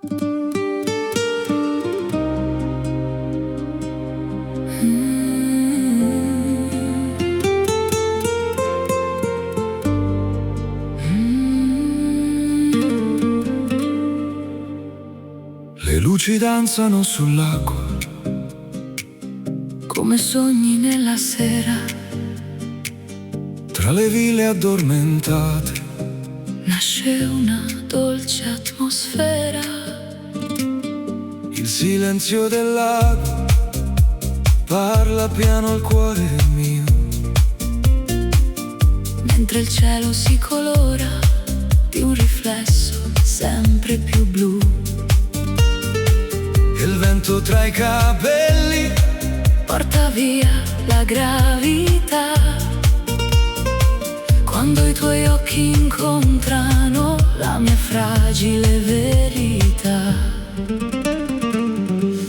Le luci danzano sull'acqua come sogni nella sera. Tra le ville addormentate Nasce una dolce atmosfera. il silenzio del lago parla piano al cuore mio. Mentre il cielo si colora di un riflesso sempre più blu. Il vento tra i capelli Porta via la gravità. Quando i tuoi occhi incontrano la mia fragile verità.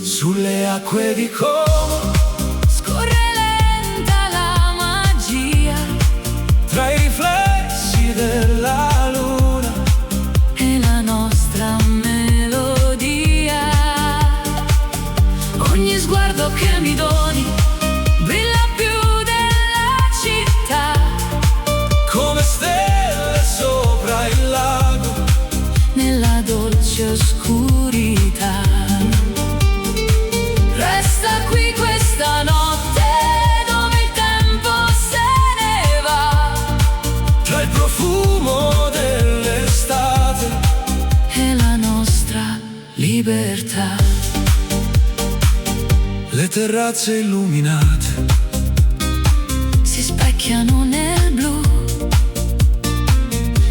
sulle acque di Como, Scorre lenta la magia tra i riflessi della luna e la nostra melodia. Ogni sguardo che mi doni brilla più della città. come stelle sopra il lago. Nella dolce oscurità resta qui questa notte dove il tempo se ne va. Tra il profumo dell'estate E la nostra libertà. le terrazze illuminate Si specchiano nel blu.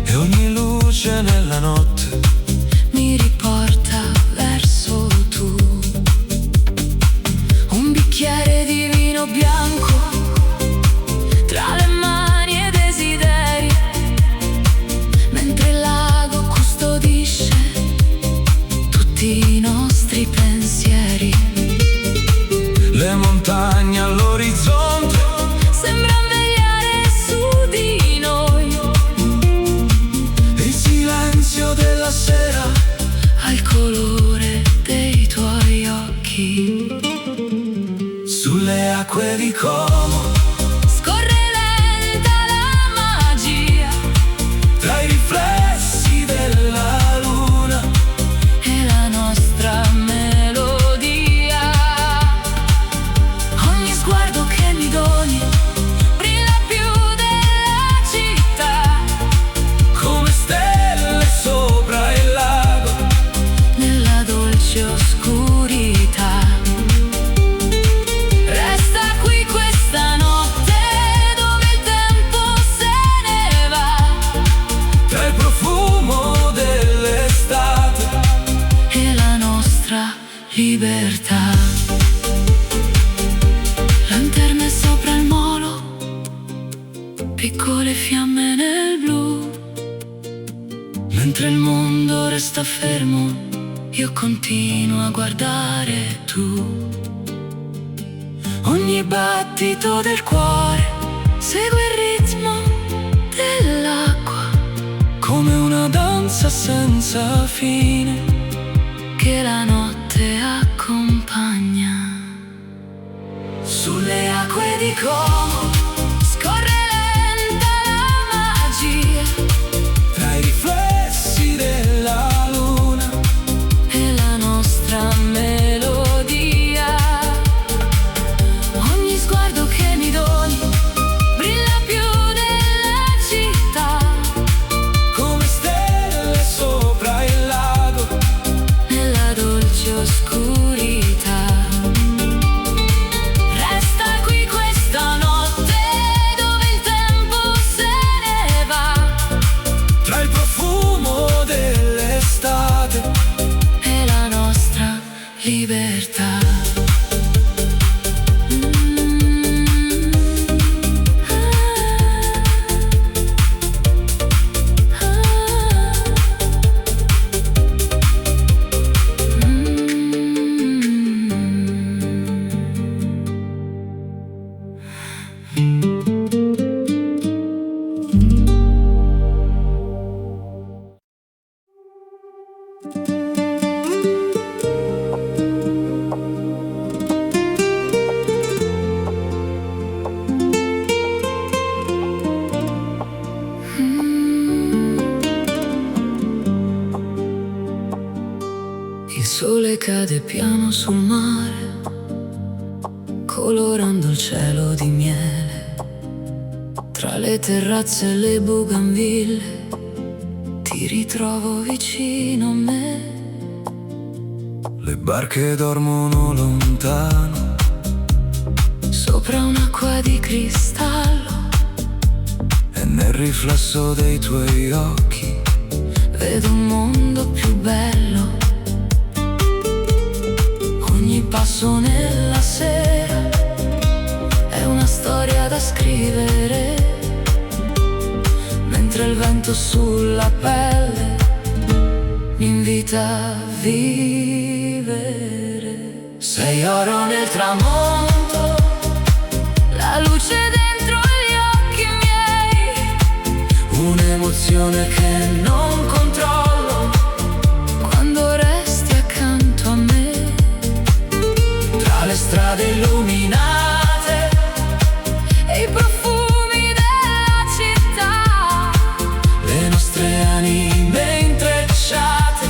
e ogni luce nella notte Mi riporta verso tu. Un bicchiere di vino bianco tra le mani e i desideri. Mentre il lago custodisce tutti i nostri pensieri. le montagne all'orizzonte Sembra vegliare su di noi. il silenzio della sera Al colore dei tuoi occhi. sulle acque di Como, Scorre lenta la magia tra i riflessi della luna e la nostra melodia. Ogni sguardo che mi doni brilla più della città. come stelle sopra il lago. Nella dolce oscurità resta qui questa notte dove il tempo se ne va. Tra il profumo dell'estate E la nostra libertà. Lanterne sopra il molo, piccole fiamme nel blu. Mentre il mondo resta fermo, io continuo a guardare tu. Ogni battito del cuore segue il ritmo dell'acqua, come una danza senza fine che la notte accompagna. sulle Acque di Como, scorre lenta la magia tra i riflessi della luna e la nostra melodia. Ogni sguardo che mi doni brilla più della città. come stelle sopra il lago. Nella dolce oscurità resta qui questa notte dove il tempo se ne va. Tra il profumo dell'estate E la nostra libertà. sole cade piano sul mare, colorando il cielo di miele. Tra le terrazze e le bougainville ti ritrovo vicino a me. Le barche dormono lontano, sopra un'acqua di cristallo, e nel riflesso dei tuoi occhi vedo un mondo più bello. Ogni passo nella sera è una storia da scrivere, mentre il vento sulla pelle mi invita a vivere. Sei oro nel tramonto, la luce dentro gli occhi miei, un'emozione che non controllo quando resti accanto a me. Tra le strade illuminate e i profumi della città, le nostre anime intrecciate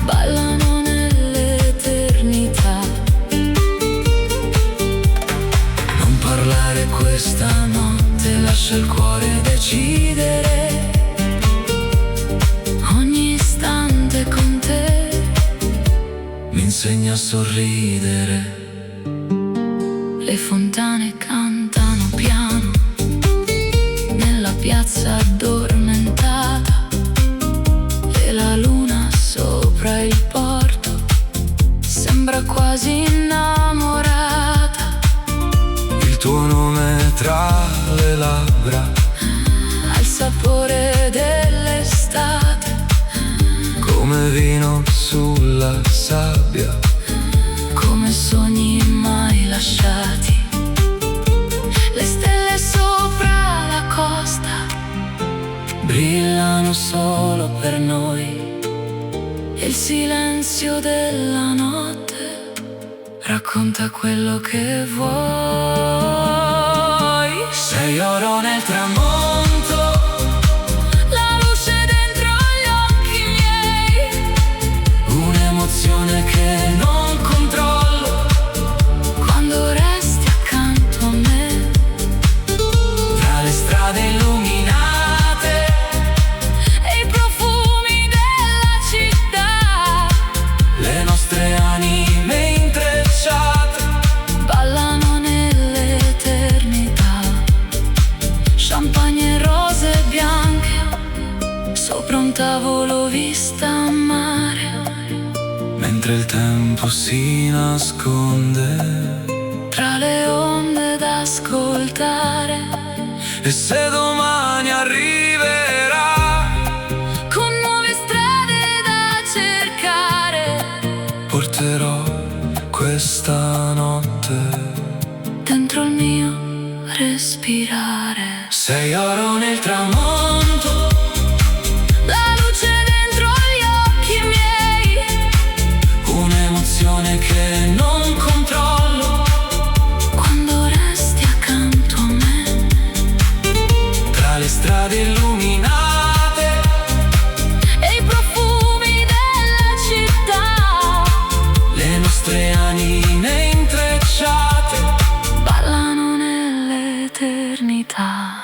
ballano nell'eternità. Non parlare questa notte, lascia il cuore decidere. Ogni istante con te mi insegna a sorridere. Le fontane cantano piano nella piazza addormentata, e la luna sopra il porto sembra quasi innamorata. il tuo nome tra le labbra, Ha il sapore dell'estate, come vino sulla sabbia, come sogni mai lasciati. Le stelle sopra la costa brillano solo per noi, e il silenzio della notte racconta quello che vuoi. Sei oro nel tramonto, la luce dentro gli occhi miei, un'emozione che non controllo quando resti accanto a me. Tra le strade illuminate e i profumi della città, le nostre anime intrecciate ballano nell'eternità. Champagne e rose bianche sopra un tavolo vista a mare, mentre il tempo si nasconde tra le onde da ascoltare. e se domani arriverà Con nuove strade da cercare, porterò questa notte dentro il mio respirare. sei oro nel tramonto, La luce dentro gli occhi miei, un'emozione che non controllo quando resti accanto a me. tra le strade illuminate E i profumi della città, le nostre anime intrecciate ballano nell'eternità.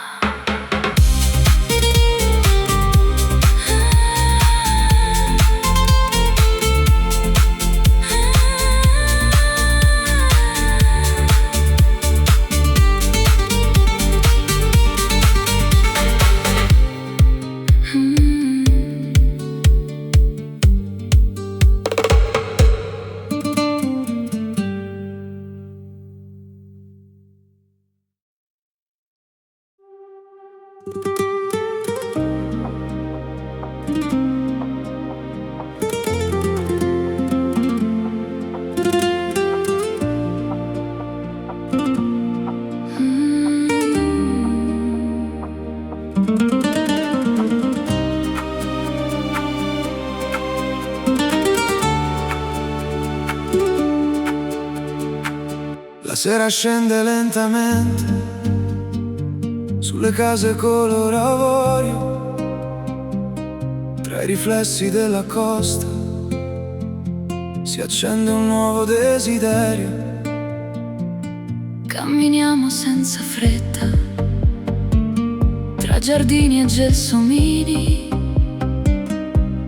La sera scende lentamente sulle case color avorio, tra i riflessi della costa si accende un nuovo desiderio. Camminiamo senza fretta, tra giardini e gelsomini,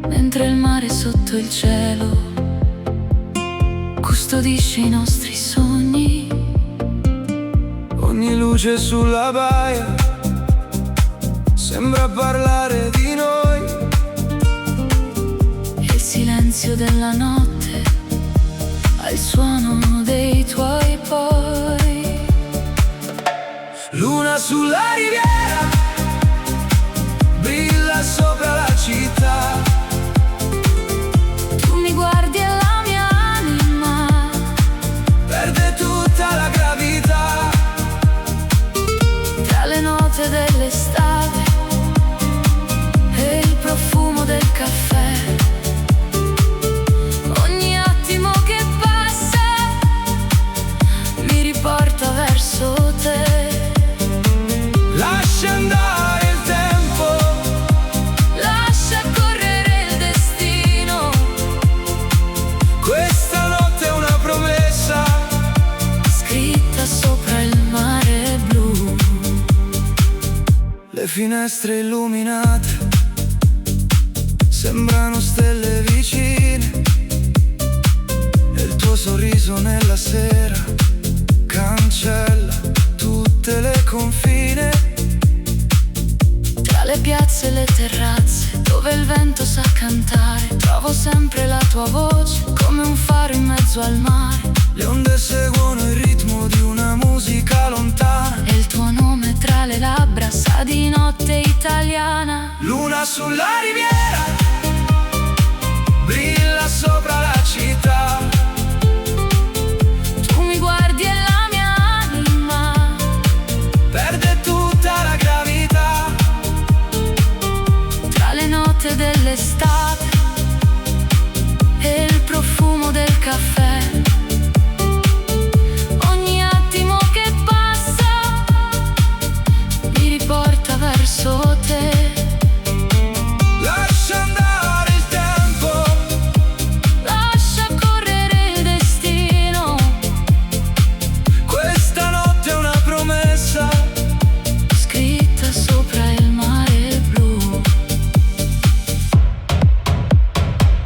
mentre il mare sotto il cielo custodisce i nostri sogni. Ogni luce sulla baia sembra parlare di noi. E il silenzio della notte ha il suono dei tuoi poi. Luna sulla riviera, brilla sopra la città. Tu mi guardi e la mia anima Perde tutta la gravità. tra le note dell'estate e il profumo del caffè. Ogni attimo che passa mi riporta verso te. Lascia andare il tempo, Lascia correre il destino. questa notte è una promessa Scritta sopra il mare blu. Le finestre illuminate sembrano stelle vicine, e il tuo sorriso nella sera cancella tutte le confine. Tra le piazze e le terrazze, dove il vento sa cantare, trovo sempre la tua voce, come un faro in mezzo al mare. Le onde seguono il ritmo di una musica lontana. E il tuo nome tra le labbra sa di notte italiana. Luna sulla riviera, brilla sopra la città. Tu mi guardi e la mia anima Perde tutta la gravità. tra le note dell'estate e il profumo del caffè. Ogni attimo che passa mi riporta verso te. Lascia andare il tempo, Lascia correre il destino. questa notte è una promessa Scritta sopra il mare blu.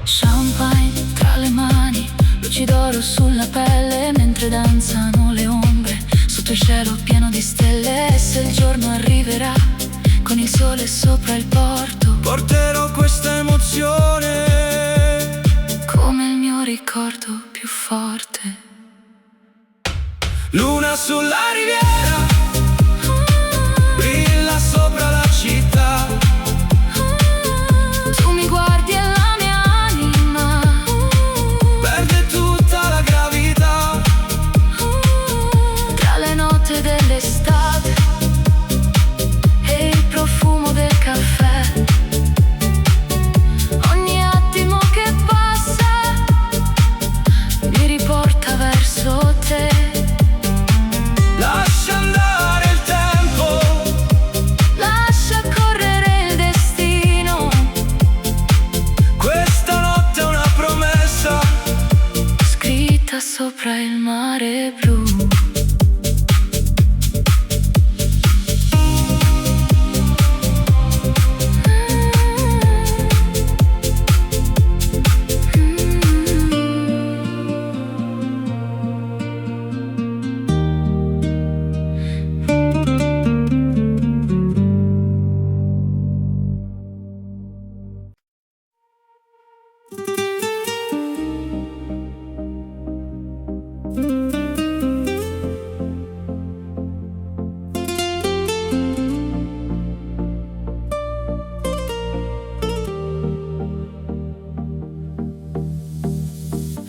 Champagne tra le mani, luci d'oro sulla pelle, mentre danzano le ombre sotto il cielo pieno di stelle. E se il giorno arriverà con il sole sopra il porto, porterò questa emozione. come il mio ricordo più forte. Luna sulla riviera, brilla sopra la città. Tu mi guardi e la mia anima Perde tutta la gravità. tra le note dell'estate e il profumo del caffè. Ogni attimo che passa mi riporta verso te. Lascia andare il tempo, Lascia correre il destino. questa notte è una promessa Scritta sopra il mare blu.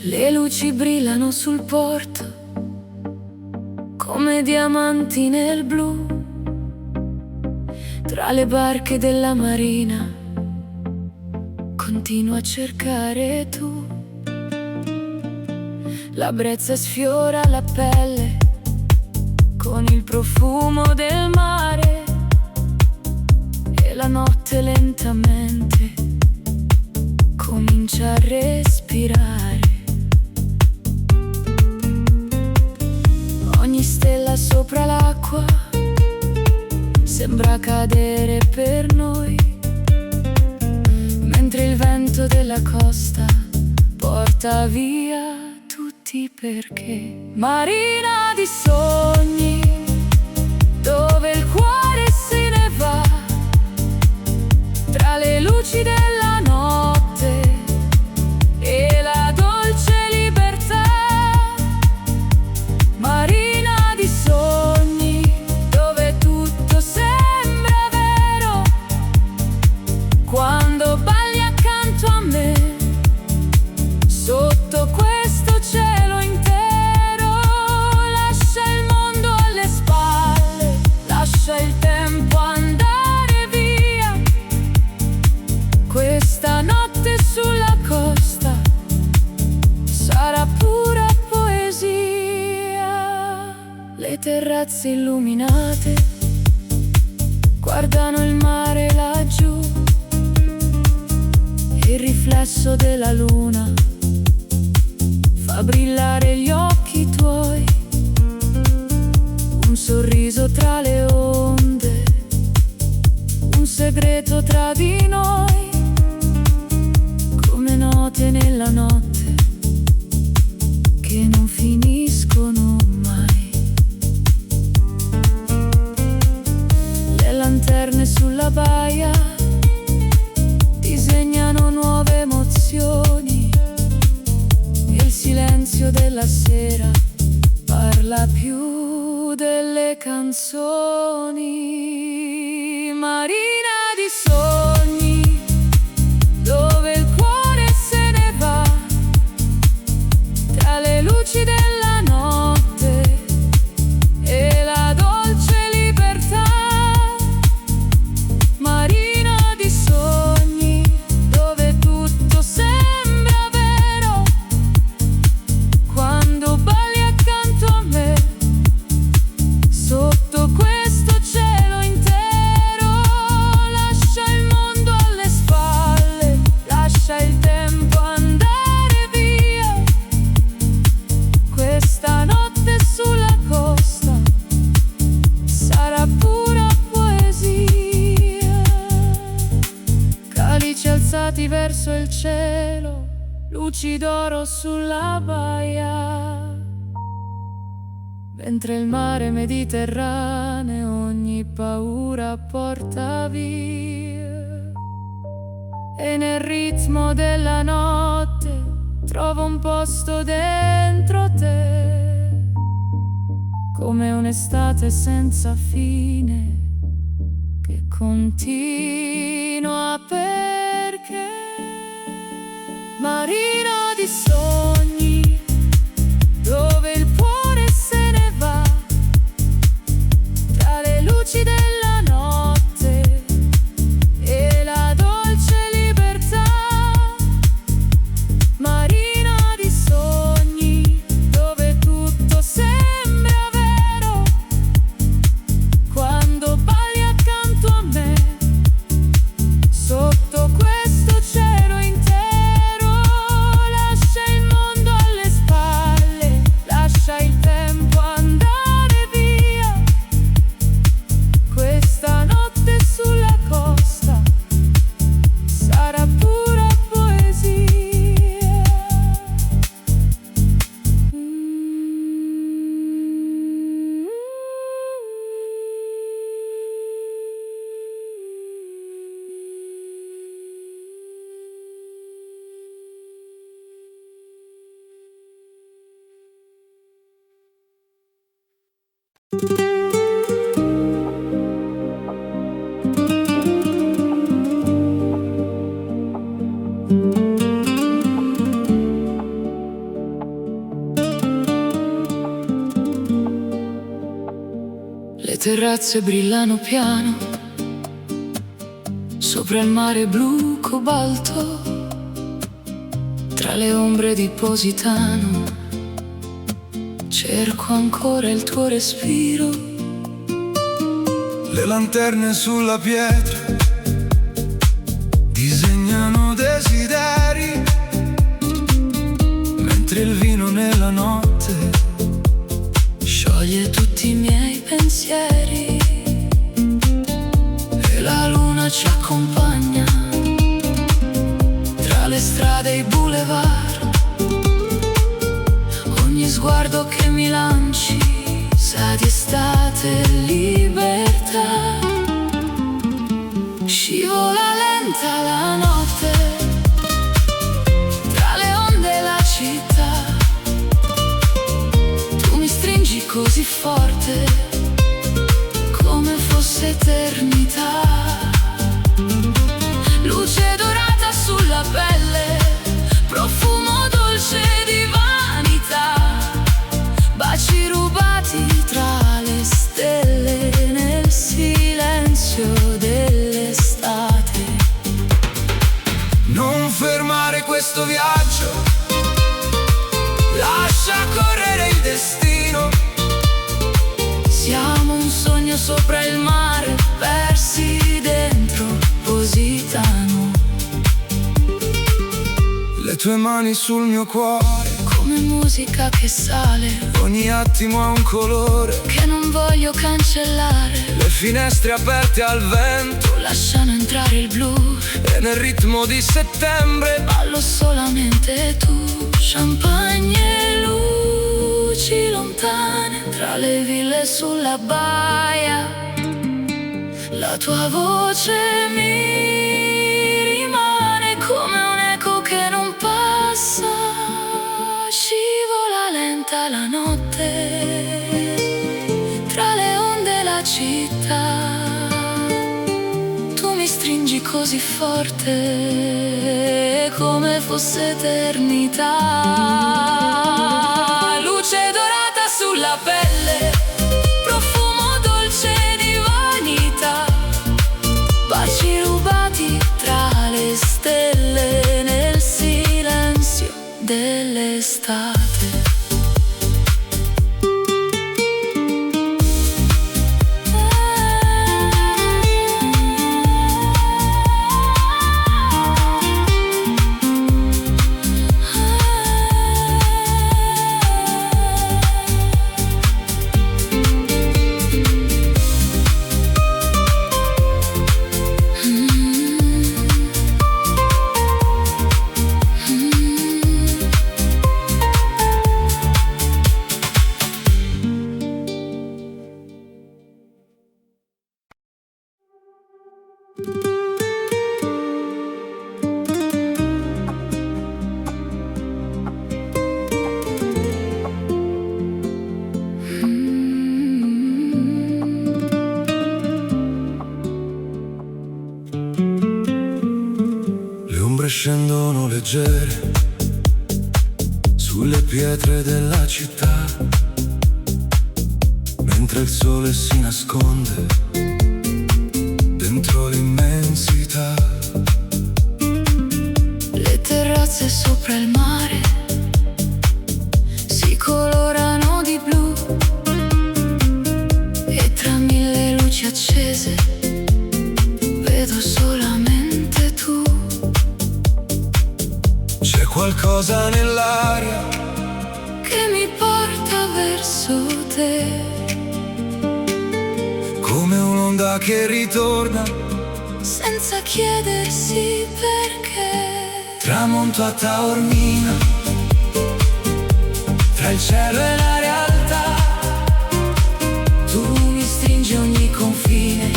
Le luci brillano sul porto come diamanti nel blu. Tra le barche della marina continuo a cercare tu. La brezza sfiora la pelle con il profumo del mare, e la notte lentamente comincia a respirare. sembra cadere per noi, mentre il vento della costa porta via tutti perché. Marina di sogni, dove il cuore se ne va, tra le luci della notte e la dolce libertà. Marina di sogni, dove tutto sembra vero, quando balli accanto a me, sotto questo cielo intero. Lascia il mondo alle spalle, lascia il tempo andare via. Questa notte sulla costa sarà pura poesia. Le terrazze illuminate guardano il mare laggiù, il riflesso della luna fa brillare gli occhi tuoi, un sorriso tra le onde, un segreto tra di noi, come note nella notte che non finiscono mai. Le lanterne sulla baia disegnano nuove emozioni, e il silenzio della sera parla più delle canzoni. Marina di sogni, dove il cuore se ne va, tra le luci della notte e la dolce libertà. Marina di sogni, dove tutto sembra vero, quando balli accanto a me, sotto questo cielo intero. Lascia il mondo alle spalle, lascia il tempo andare via. Questa notte sulla costa sarà pura poesia. Calici alzati verso il cielo, luci d'oro sulla baia, mentre il mare Mediterraneo ogni paura porta via. E nel ritmo della notte trovo un posto dentro te, come un'estate senza fine che continua perché. Marina di sogni, dove il cuore se ne va, tra le luci della notte e la dolce libertà. Marina di sogni, dove tutto sembra vero, quando balli accanto a me, sotto questo cielo intero. Lascia il mondo alle spalle, lascia il tempo andare via. Questa notte sulla costa sarà pura poesia. Le terrazze brillano piano sopra il mare blu cobalto, tra le ombre di Positano cerco ancora il tuo respiro. Le lanterne sulla pietra disegnano desideri, mentre il vino nella notte scioglie tutti i miei pensieri. strade e i boulevard. Ogni sguardo che mi lanci sa di estate e libertà. Scivola lenta la notte tra le onde e la città. Tu mi stringi così forte come fosse eternità. Luce dorata sulla pelle, profumo dolce di vanità. Baci rubati tra le stelle nel silenzio dell'estate. Non fermare questo viaggio, lascia correre il destino. Siamo un sogno sopra il mare, persi dentro Positano. Le tue mani sul mio cuore, Come musica che sale, ogni attimo ha un colore. che non voglio cancellare. Le finestre aperte al vento Lasciano entrare il blu, e nel ritmo di settembre ballo solamente tu. Champagne e luci lontane tra le ville sulla baia. La tua voce mi rimane come un eco che non passa. Scivola lenta la notte tra le onde e la città. Tu mi stringi così forte come fosse eternità. Luce dorata sulla pelle, profumo dolce di vanità. Baci rubati tra le stelle nel silenzio dell'estate. Le ombre scendono leggere sulle pietre della città, mentre il sole si nasconde dentro l'immensità. Le terrazze sopra il mare si colorano di blu e tra mille luci accese vedo solamente tu. C'è qualcosa nell'aria Che mi porta verso te, come un'onda che ritorna senza chiedersi perché. tramonto a Taormina, tra il cielo e la realtà. Tu mi stringi ogni confine,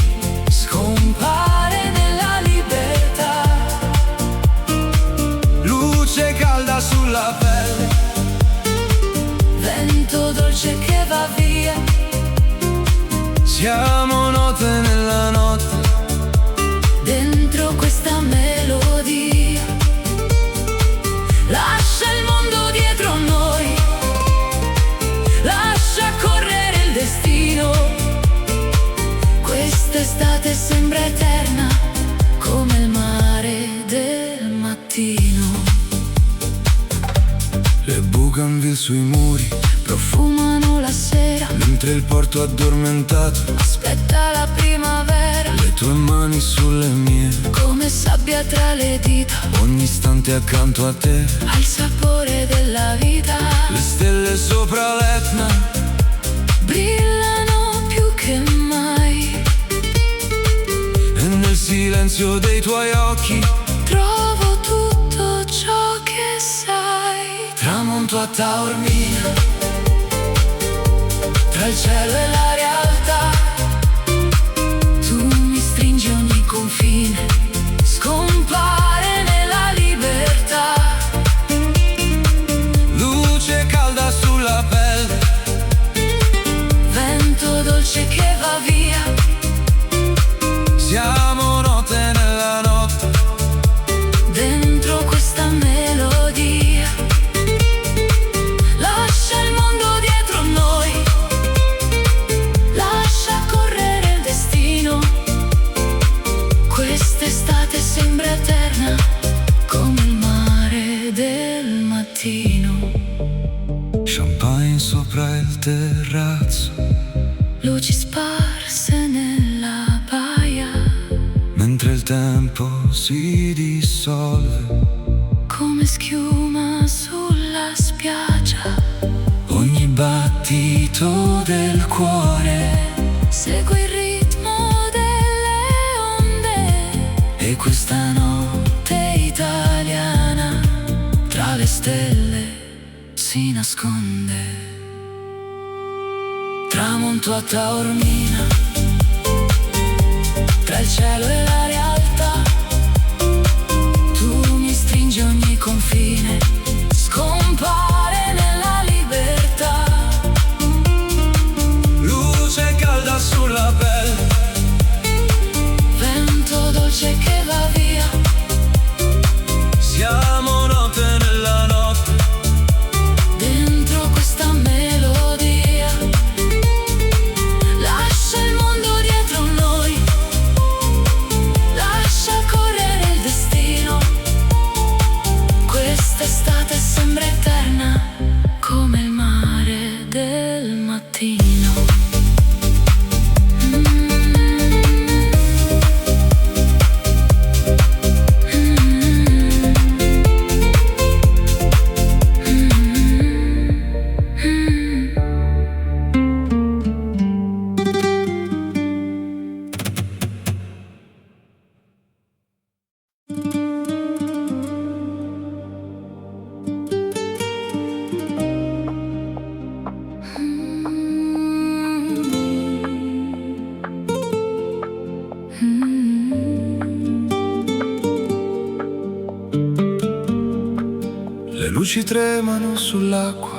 scompare nella libertà. Luce calda sulla pelle, Vento dolce che va via. siamo note nella notte. Dentro questa melodia lascia il mondo dietro noi, lascia correre il destino. Quest'estate sembra eterna come il mare del mattino. Le bougainville sui muri, Profumano la sera, mentre il porto addormentato. aspetta la primavera. Le tue mani sulle mie, Come sabbia tra le dita, ogni istante accanto a te. ha il sapore della vita. Le stelle sopra l'Etna Brillano più che mai. e nel silenzio dei tuoi occhi Trovo tutto ciò tramonto a Taormina, tra il cielo e la realtà. Tu mi stringi ogni confine, scompare nella libertà. Luce calda sulla pelle, vento dolce che va via. siamo note nella notte, dentro questa melodia. Lascia il mondo dietro noi, lascia correre il destino. Quest'estate sembra eterna, come il mare del mattino. champagne sopra il terrazzo, Luci sparse nella baia, mentre il tempo si dissolve, come schiuma sulla spiaggia. ogni battito del cuore Segui il ritmo delle onde, e questa notte italiana tra le stelle si nasconde. Tramonto a Taormina, tra il cielo e la realtà. Tu mi stringi ogni confine, scompare nella libertà. luce calda sulla pelle, Vento dolce che va via. siamo note nella notte, Dentro questa melodia, lascia il mondo dietro noi, lascia correre il destino. Quest'estate sembra eterna, come il mare del mattino. le luci tremano sull'acqua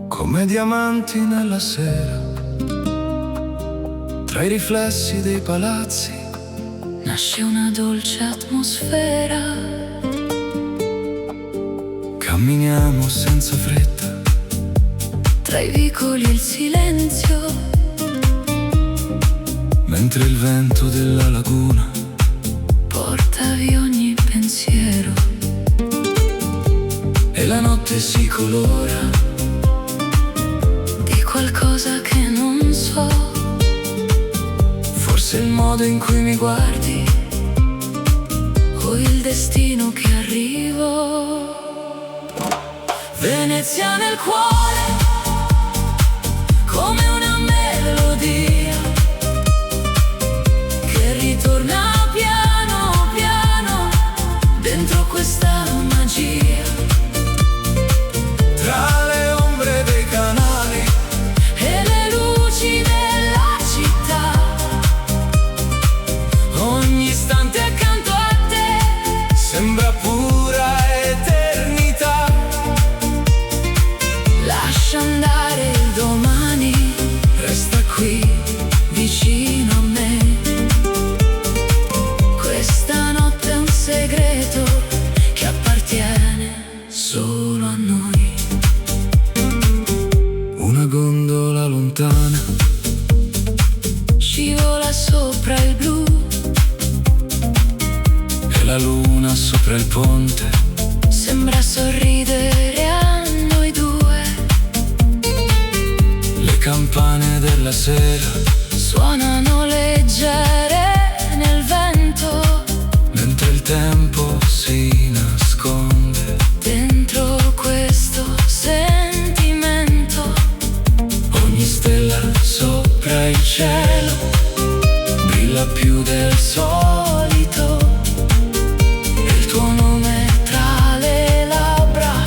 come diamanti nella sera, tra i riflessi dei palazzi Nasce una dolce atmosfera, camminiamo senza fretta, tra i vicoli e il silenzio. mentre il vento della laguna Porta via ogni pensiero e la notte si colora di qualcosa che non so. forse il modo in cui mi guardi O il destino che arrivo. Venezia nel cuore, come una melodia che ritorna piano piano dentro questa magia. tra le ombre dei canali E le luci della città, ogni istante accanto a te sembra pura eternità. lascia andare il domani, Resta qui vicino a me. Questa notte è un segreto che appartiene solo a noi. una gondola lontana Scivola sopra il blu, e la luna sopra il ponte sembra sorridere a noi due. le campane della sera Suonano leggere nel vento, mentre il tempo si nasconde. dentro questo sentimento. Ogni stella sopra il cielo brilla più del solito, Il tuo nome tra le labbra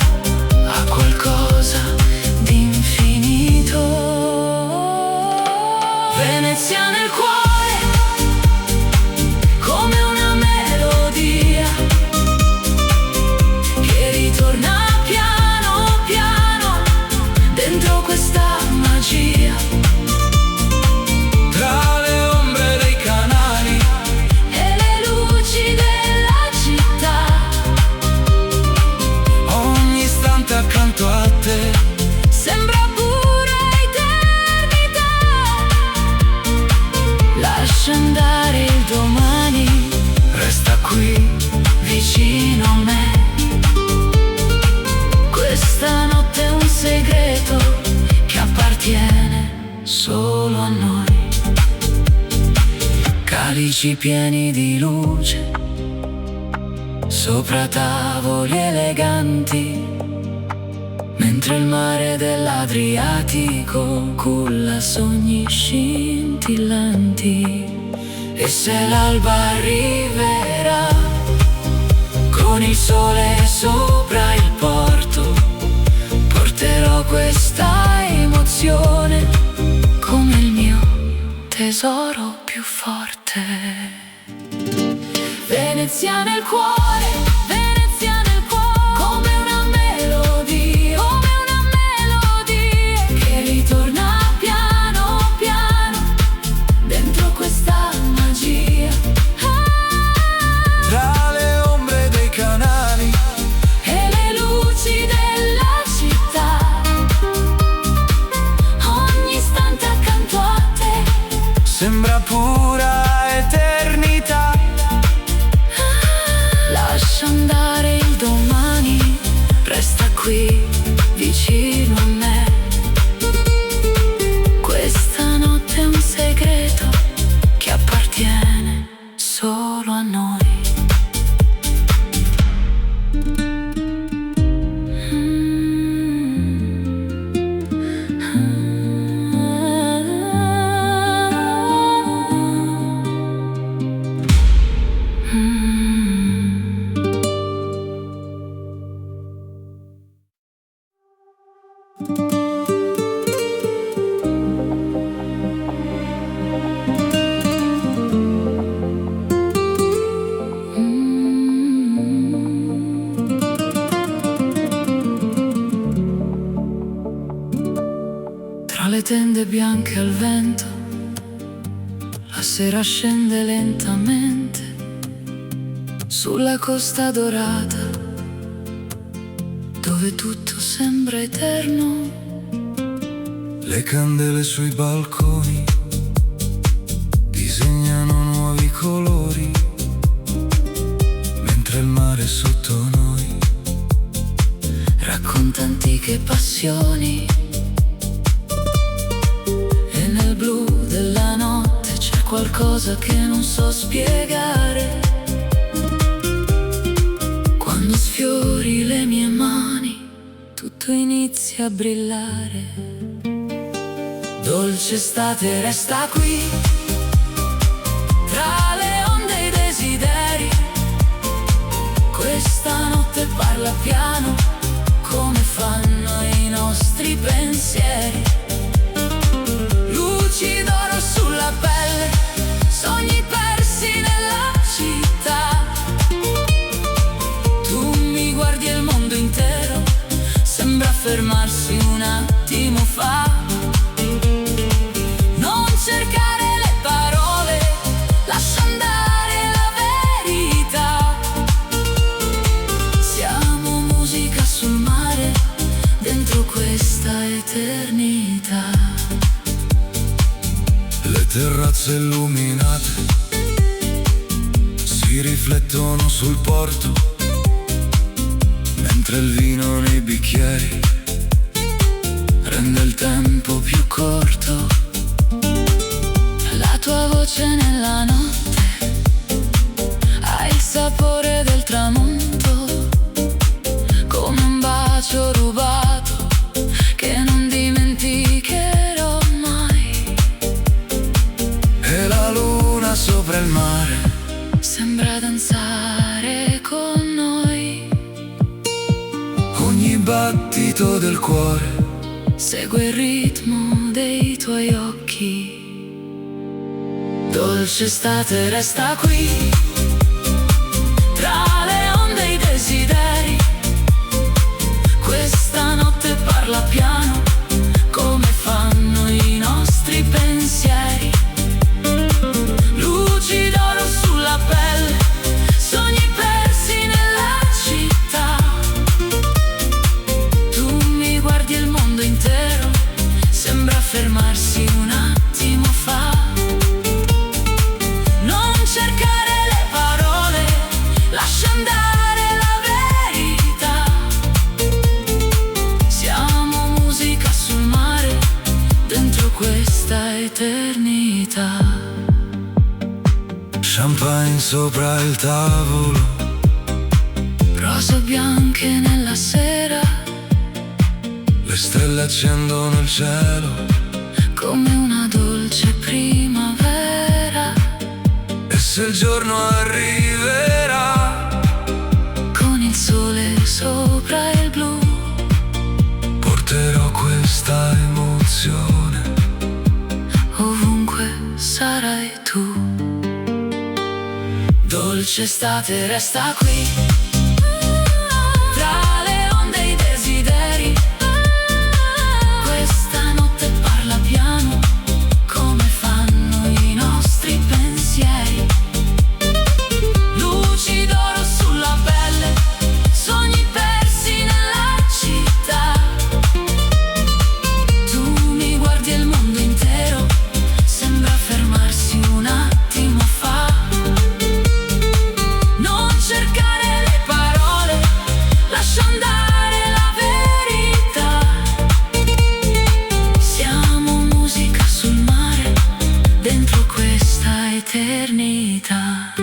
pasticci pieni di luce, sopra tavoli eleganti, mentre il mare dell'Adriatico culla sogni scintillanti. E se l'alba arriverà con il sole sopra il porto, porterò questa emozione come il mio tesoro più forte. Venezia nel cuore, Venezia nel cuore, come una melodia, che ritorna piano piano dentro questa magia. Tra le ombre dei canali E le luci della città, ogni istante accanto a te sembra pura eternità. lascia andare il domani, resta qui vicino a me. Questa notte è un segreto che appartiene solo a noi. Tra le tende bianche al vento, la sera scende lentamente sulla costa dorata, dove tutto sembra eterno. Le candele sui balconi disegnano nuovi colori, mentre il mare sotto noi Racconta antiche passioni, e nel blu della notte c'è qualcosa che non so spiegare. Quando sfiori le mie mani, tutto inizia a brillare. Dolce estate resta qui, tra le onde e i desideri. Questa notte parla piano, come fanno i nostri pensieri. Luci d'oro sulla pelle, sogni persi nella città. Tu mi guardi e il mondo intero sembra fermarsi un attimo fa. Non cercare le parole, lascia andare la verità. Siamo musica sul mare, dentro questa eternità. le terrazze illuminate si riflettono sul porto, mentre il vino nei bicchieri rende il tempo più corto. La tua voce nella notte ha il sapore del tramonto, come un bacio rubato che non dimenticherò mai. E la luna sopra il mare Sembra danzare con noi, ogni battito del cuore segue il ritmo dei tuoi occhi. Dolce estate resta qui, tra le onde e i desideri. Questa notte parla piano, come fanno i nostri pensieri. Luci d'oro sulla pelle, sogni persi nella città. Tu mi guardi e il mondo intero sembra fermarsi un attimo fa. Non cercare le champagne sopra il tavolo, rose bianche nella sera, le stelle accendono il cielo, come una dolce primavera. e se il giorno arriverà, Con il sole sopra il blu, porterò questa emozione ovunque sarai tu. Dolce estate resta qui, tra le onde e i desideri. Questa notte parla piano, come fanno i nostri pensieri. Luci d'oro sulla pelle, sogni persi nella città. Tu mi guardi e il mondo intero sembra fermarsi un attimo fa. Non cercare le parole, lascia andare la verità. Siamo musica sul mare, dentro questa eternità.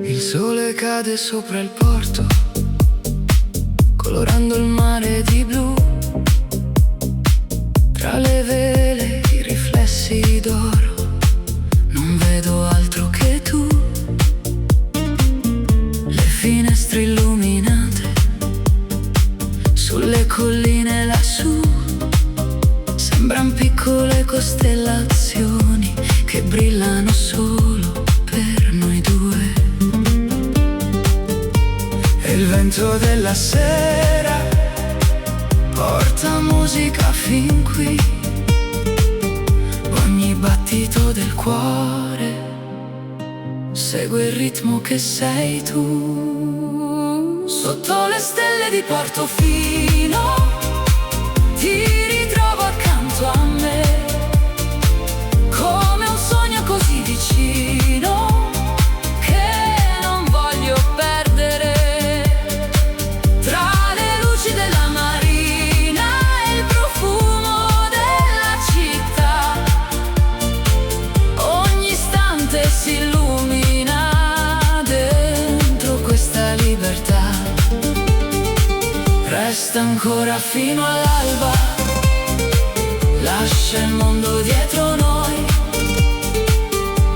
Il sole cade sopra il porto, colorando il mare di blu. Tra le vele i riflessi d'oro, non vedo altro che tu. Le finestre illuminate sulle colline lassù sembran piccole costellazioni che brillano solo per noi due. E il vento della sera porta musica fin qui. Ogni battito del cuore segue il ritmo che sei tu. Sotto le stelle di Portofino ti ritrovo accanto a me, come un sogno così vicino che non voglio perdere. Tra le luci della marina e il profumo della città, ogni istante si illumina dentro questa libertà. Resta ancora fino all'alba, lascia il mondo dietro noi.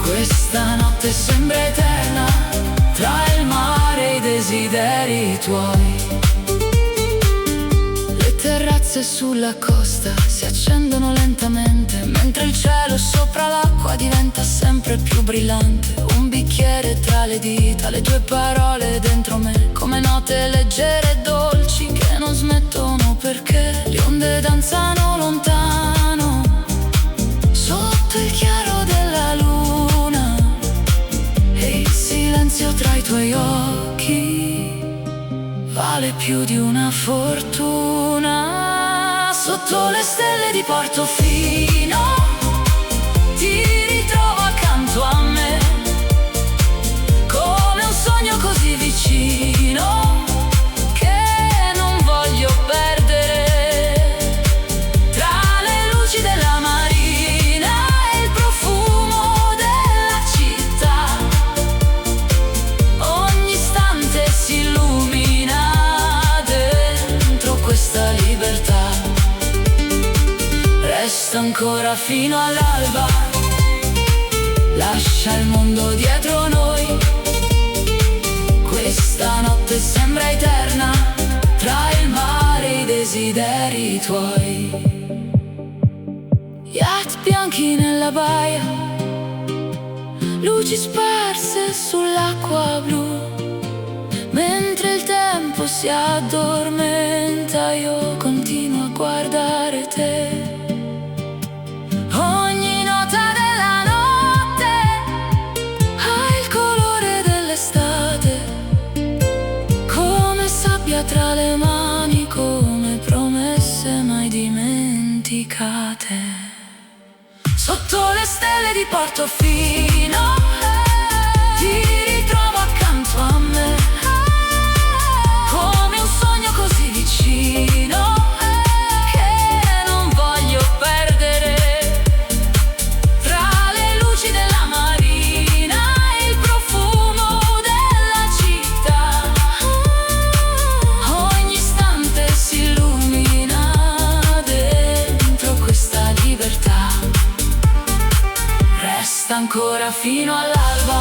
Questa notte sembra eterna, tra il mare e i desideri tuoi. Le terrazze sulla costa si accendono lentamente, mentre il cielo sopra l'acqua diventa sempre più brillante. Un bicchiere tra le dita, le tue parole dentro me, come note leggere e dolci che non smettono perché le onde danzano lontano sotto il chiaro della luna. E il silenzio tra i tuoi occhi vale più di una fortuna. Sotto le stelle di Portofino ti ritrovo accanto a me, come un sogno così vicino che non voglio perdere. Tra le luci della marina e il profumo della città, ogni istante si illumina dentro questa libertà. Resta ancora fino all'alba, lascia il mondo dietro noi. Questa notte sembra eterna, tra il mare e i desideri tuoi. Yacht bianchi nella baia, luci sparse sull'acqua blu. Mentre il tempo si addormenta io continuo a guardare te. Ogni nota della notte ha il colore dell'estate, come sabbia tra le mani, come promesse mai dimenticate. Sotto le stelle di Portofino ti ritrovo accanto a me, come un sogno così vicino che non voglio perdere. Tra le luci della marina e il profumo della città, ogni istante si illumina dentro questa libertà. Resta ancora fino all'alba,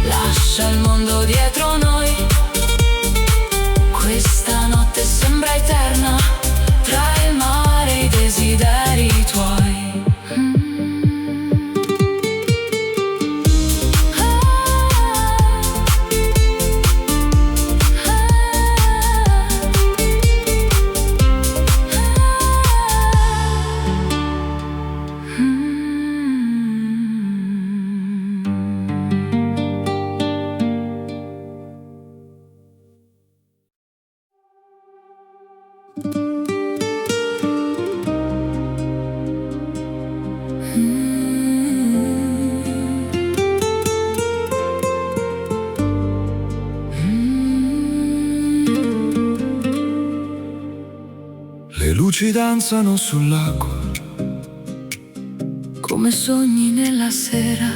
lascia il mondo dietro noi. Questa notte sembra eterna, tra il mare e i desideri tuoi. Le luci danzano sull'acqua, Come sogni nella sera,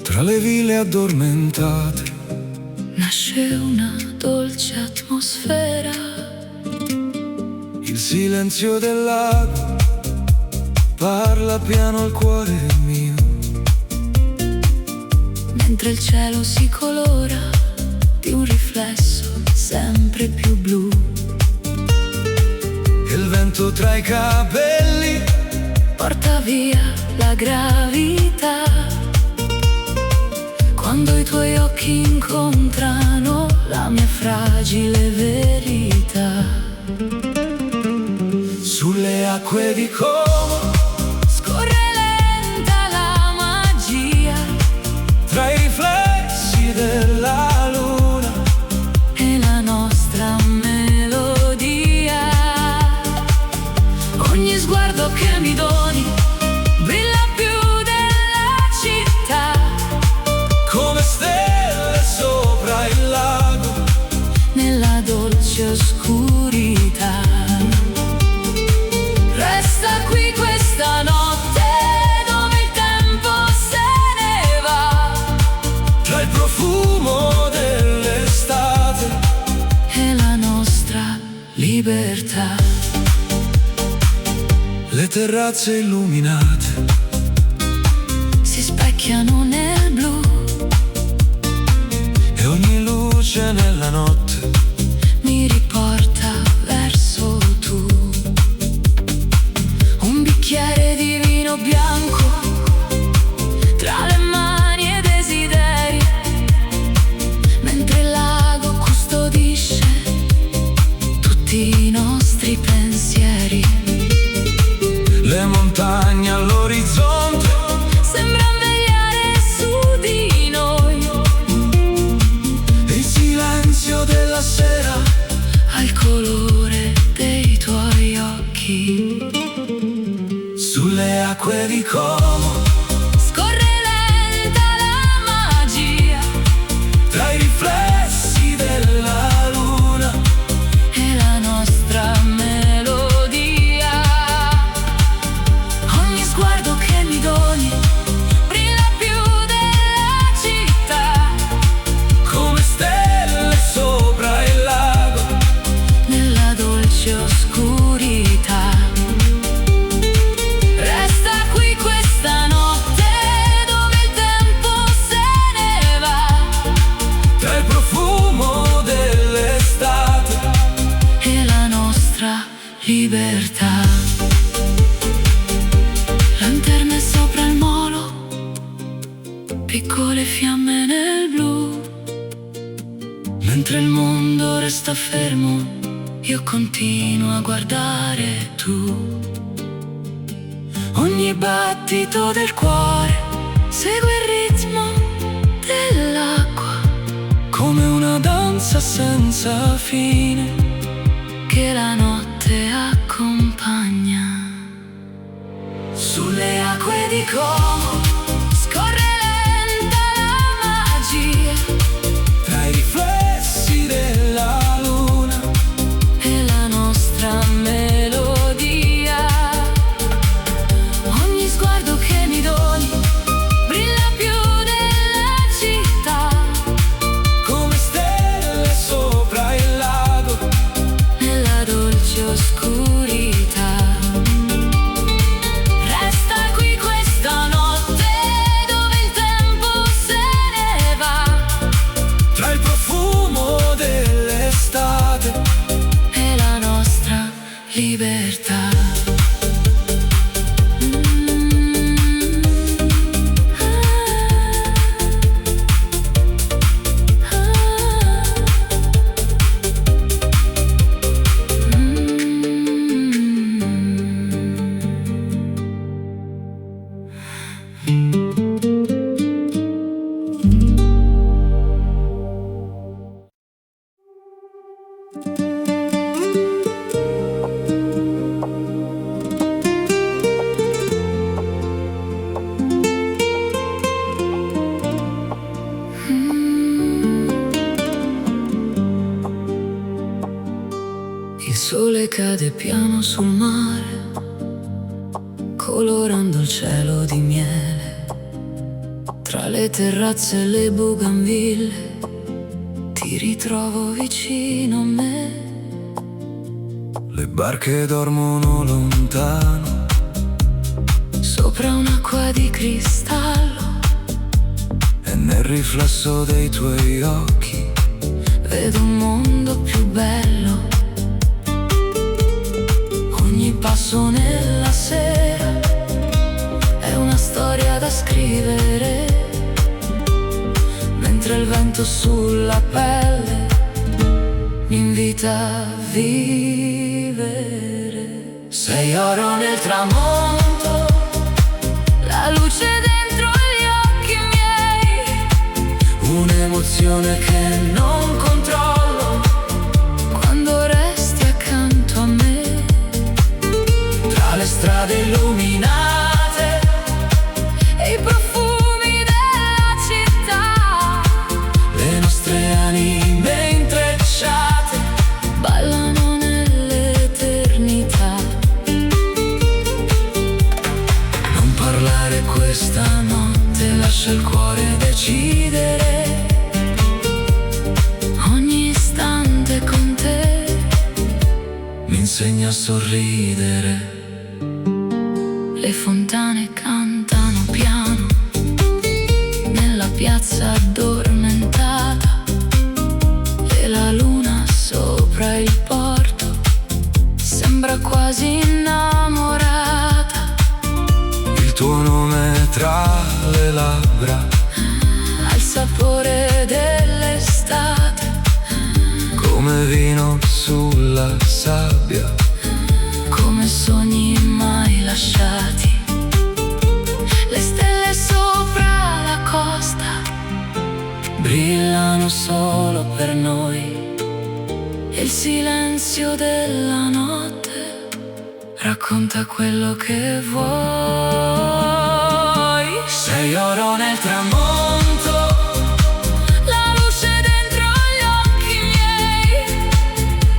tra le ville addormentate. nasce una dolce atmosfera. Il silenzio del lago parla piano al cuore mio. Mentre il cielo si colora di un riflesso sempre più blu. Il vento tra i capelli Porta via la gravità. Quando i tuoi occhi incontrano la mia fragile verità. sulle acque di Como, Scorre lenta la magia tra i riflessi della luna. e la nostra melodia. Ogni sguardo che mi doni brilla più della città, Come stelle sopra il lago, nella dolce oscurità. Resta qui questa notte dove il tempo se ne va, tra il profumo dell'estate e la nostra libertà. le terrazze illuminate Si specchiano nel blu, e ogni luce nella notte mi riporta verso tu. Un bicchiere di vino bianco tra le mani e i desideri, mentre il lago custodisce tutti i nostri pensieri. le montagne all'orizzonte Sembra vegliare su di noi, il silenzio della sera al colore dei tuoi occhi. sulle acque di Como, Scorre lenta la magia tra i riflessi della luna. e la nostra melodia. Ogni sguardo che mi doni brilla più della città, Come stelle sopra il lago, nella dolce oscurità. Resta qui questa notte dove il tempo se ne va, tra il profumo dell'estate e la nostra libertà. Lanterne sopra il molo, piccole fiamme nel blu, mentre il mondo resta fermo io continuo a guardare tu. Ogni battito del cuore segue il ritmo dell'acqua, come una danza senza fine che la notte accompagna. Sulle acque di Como scorre lenta la magia, tra i riflessi della luna e la nostra melodia. Ogni sguardo che mi doni brilla più della città, come stelle sopra il lago, nella dolce oscurità. resta qui questa notte dove il tempo se ne va, tra il profumo dell'estate E la nostra libertà. Il sole cade piano sul mare, colorando il cielo di miele. Tra le terrazze e le bougainville ti ritrovo vicino a me. le barche dormono lontano, Sopra un'acqua di cristallo e nel riflesso dei tuoi occhi vedo un mondo più bello. Ogni passo nella sera è una storia da scrivere, mentre il vento sulla pelle mi invita a vivere. sei oro nel tramonto, La luce dentro gli occhi miei, un'emozione che non controllo quando resti accanto a me. tra le strade illuminate E i profumi della città le nostre anime intrecciate, ballano nell'eternità. non parlare questa notte, lascia il cuore decidere. Ogni istante con te Mi insegna a sorridere. le fontane cantano piano nella piazza addormentata, e la luna sopra il porto sembra quasi innamorata. Il tuo nome tra le labbra, Ha il sapore dell'estate, come vino sulla sabbia, come sogni mai lasciati. Le stelle sopra la costa brillano solo per noi, e il silenzio della notte racconta quello che vuoi. sei oro nel tramonto, La luce dentro gli occhi miei,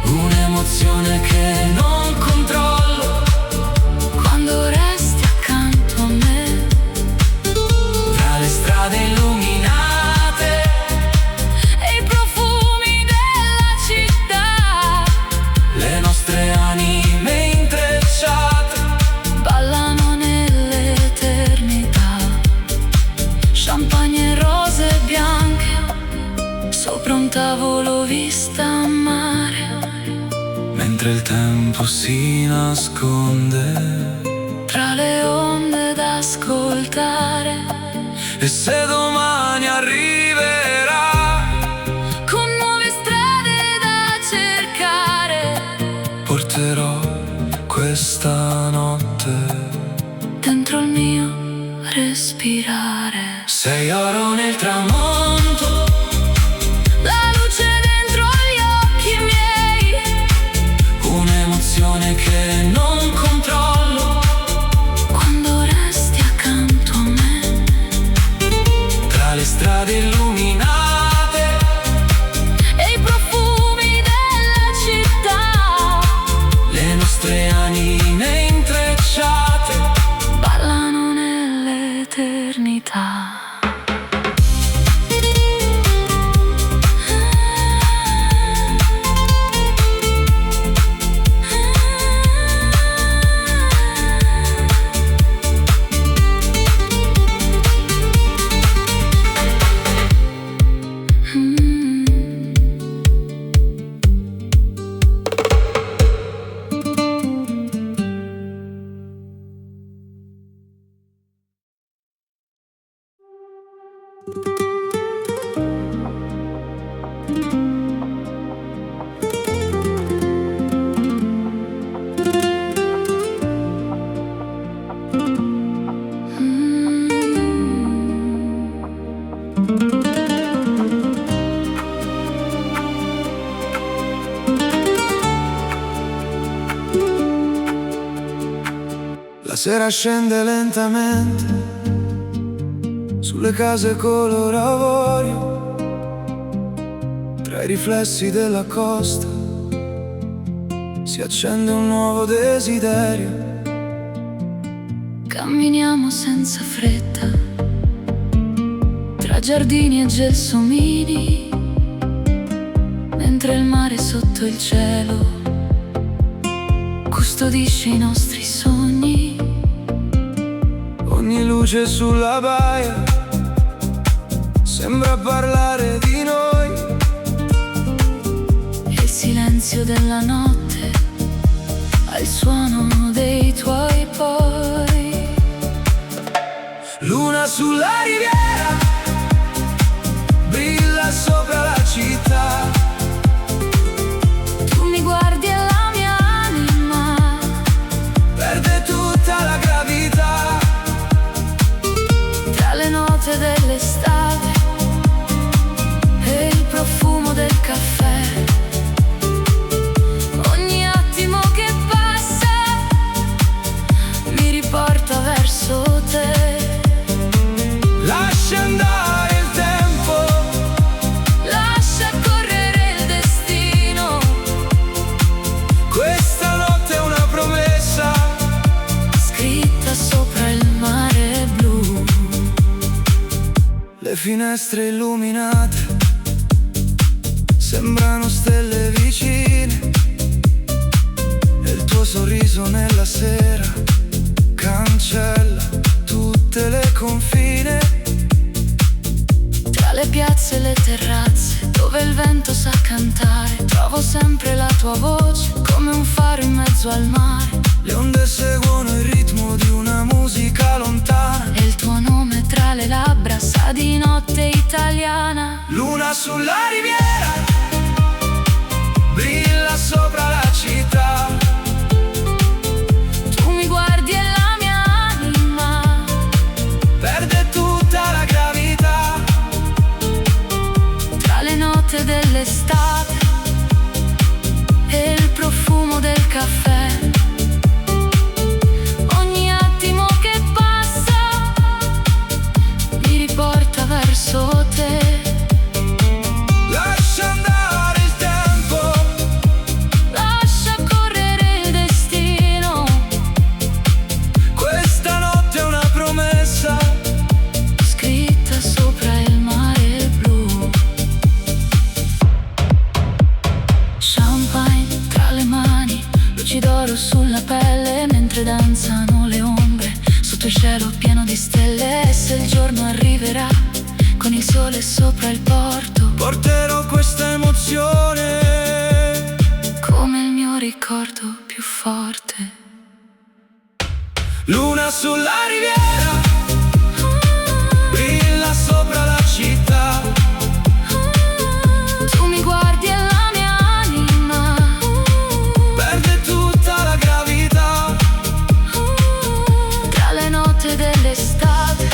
un'emozione che non controllo quando resti accanto a me. tra le strade illuminate, E i profumi della città le nostre anime intrecciate, ballano nell'eternità. Champagne e rose bianche sopra un tavolo vista a mare, mentre il tempo si nasconde. tra le onde da ascoltare, E se domani arriverà con nuove strade da cercare, respirare. Sei oro nel tramonto, La luce dentro gli occhi miei, un'emozione che non controllo. quando resti accanto a me, Tra le strade illuminate e i profumi della città, le nostre anime intrecciate ballano nell'eternità. La sera scende lentamente sulle case color avorio, tra i riflessi della costa si accende un nuovo desiderio. Camminiamo senza fretta, tra giardini e gelsomini, mentre il mare sotto il cielo custodisce i nostri sogni. Ogni luce sulla baia sembra parlare di noi, E il silenzio della notte ha il suono dei tuoi poi. Luna sulla riviera brilla sopra la città. Tu mi guardi e la mia anima Perde tutta la gravità. tra le note dell'estate e il profumo del caffè. Ogni attimo che passa mi riporta verso te. Lascia andare il tempo, Lascia correre il destino, questa notte è una promessa. scritta sopra il mare blu. Le finestre illuminate sembrano stelle vicine, e il tuo sorriso nella sera cancella tutte le confine. Tra le piazze e le terrazze, dove il vento sa cantare, trovo sempre la tua voce, come un faro in mezzo al mare. Le onde seguono il ritmo di una musica lontana. E il tuo nome tra le labbra sa di notte italiana. Luna sulla riviera brilla sopra la città. Tu mi guardi e la mia anima Perde tutta la gravità. tra le note dell'estate e il profumo del caffè. Ogni attimo che passa mi riporta verso te. Lascia andare il tempo, Lascia correre il destino, questa notte è una promessa. scritta sopra il mare blu. Champagne tra le mani, luci d'oro sulla pelle, mentre danzano le ombre sotto il cielo pieno di stelle. E se il giorno arriverà con il sole sopra il porto, Porterò questa emozione come il mio ricordo più forte. Luna sulla riviera brilla sopra la città. Tu mi guardi e la mia anima Perde tutta la gravità. tra le note dell'estate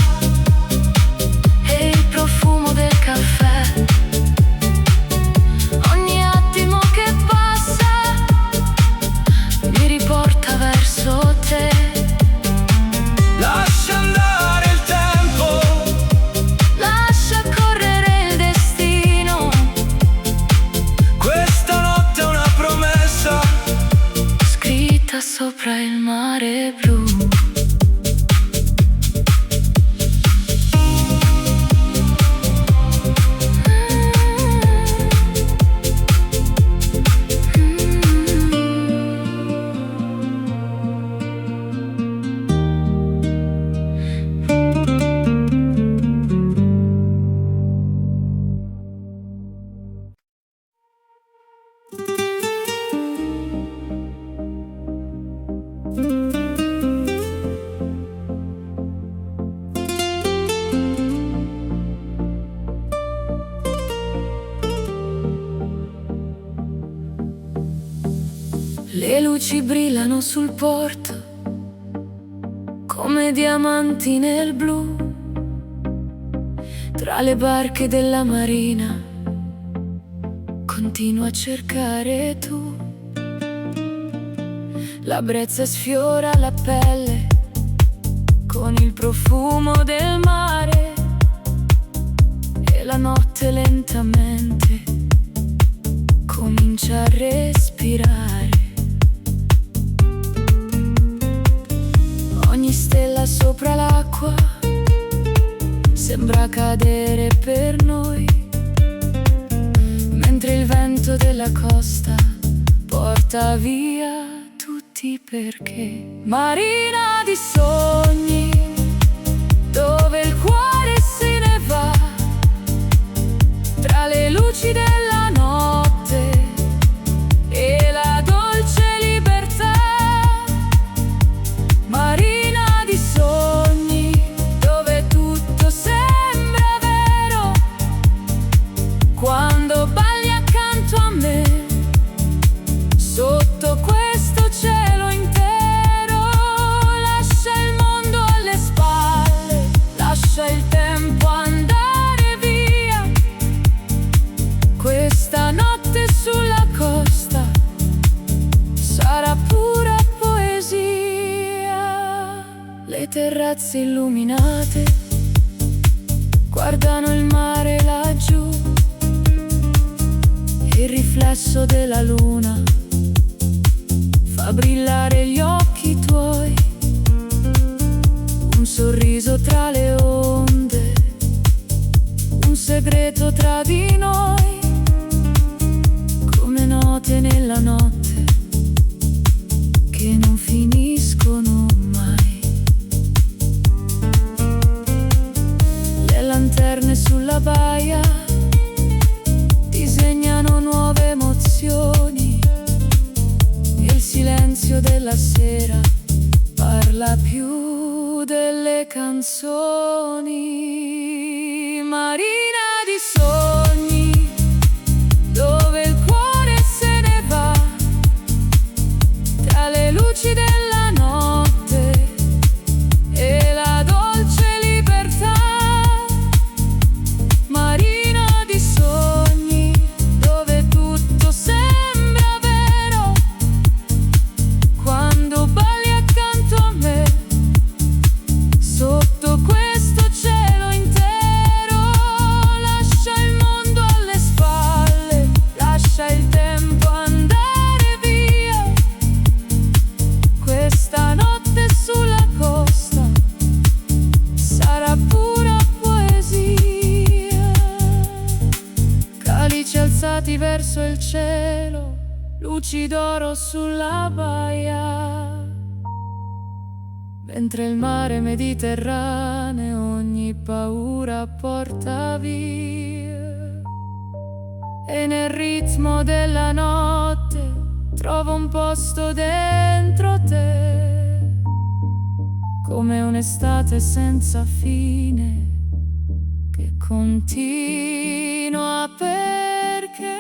luci brillano sul porto come diamanti nel blu, tra le barche della marina continuo a cercare tu. La brezza sfiora la pelle con il profumo del mare e la notte lentamente comincia a respirare. Ogni stella sopra l'acqua sembra cadere per noi, mentre il vento della costa porta via tutti perché. Marina di sogni, dove il cuore se ne va, tra le luci della notte e la dolce libertà. Marina di sogni, dove tutto sembra vero, quando balli accanto a me, sotto questo cielo intero. Lascia il mondo alle spalle, lascia il tempo andare via. Questa notte sulla costa sarà pura poesia. Le terrazze illuminate guardano il mare laggiù, il riflesso della luna fa brillare gli occhi tuoi, un sorriso tra le onde, un segreto tra di noi, come note nella notte che non finiscono mai. Le lanterne sulla baia disegnano nuove emozioni, il silenzio della sera parla più delle canzoni. Marina di sogni, dove il cuore se ne va, tra le luci della notte e la dolce libertà. Marina di sogni, dove tutto sembra vero, quando balli accanto a me, sotto questo cielo intero. Lascia il mondo alle spalle, lascia il tempo andare via. Questa notte sulla costa sarà pura poesia. Calici alzati verso il cielo, luci d'oro sulla baia, mentre il mare Mediterraneo ogni paura porta via. E nel ritmo della notte trovo un posto dentro te, come un'estate senza fine che continua perché.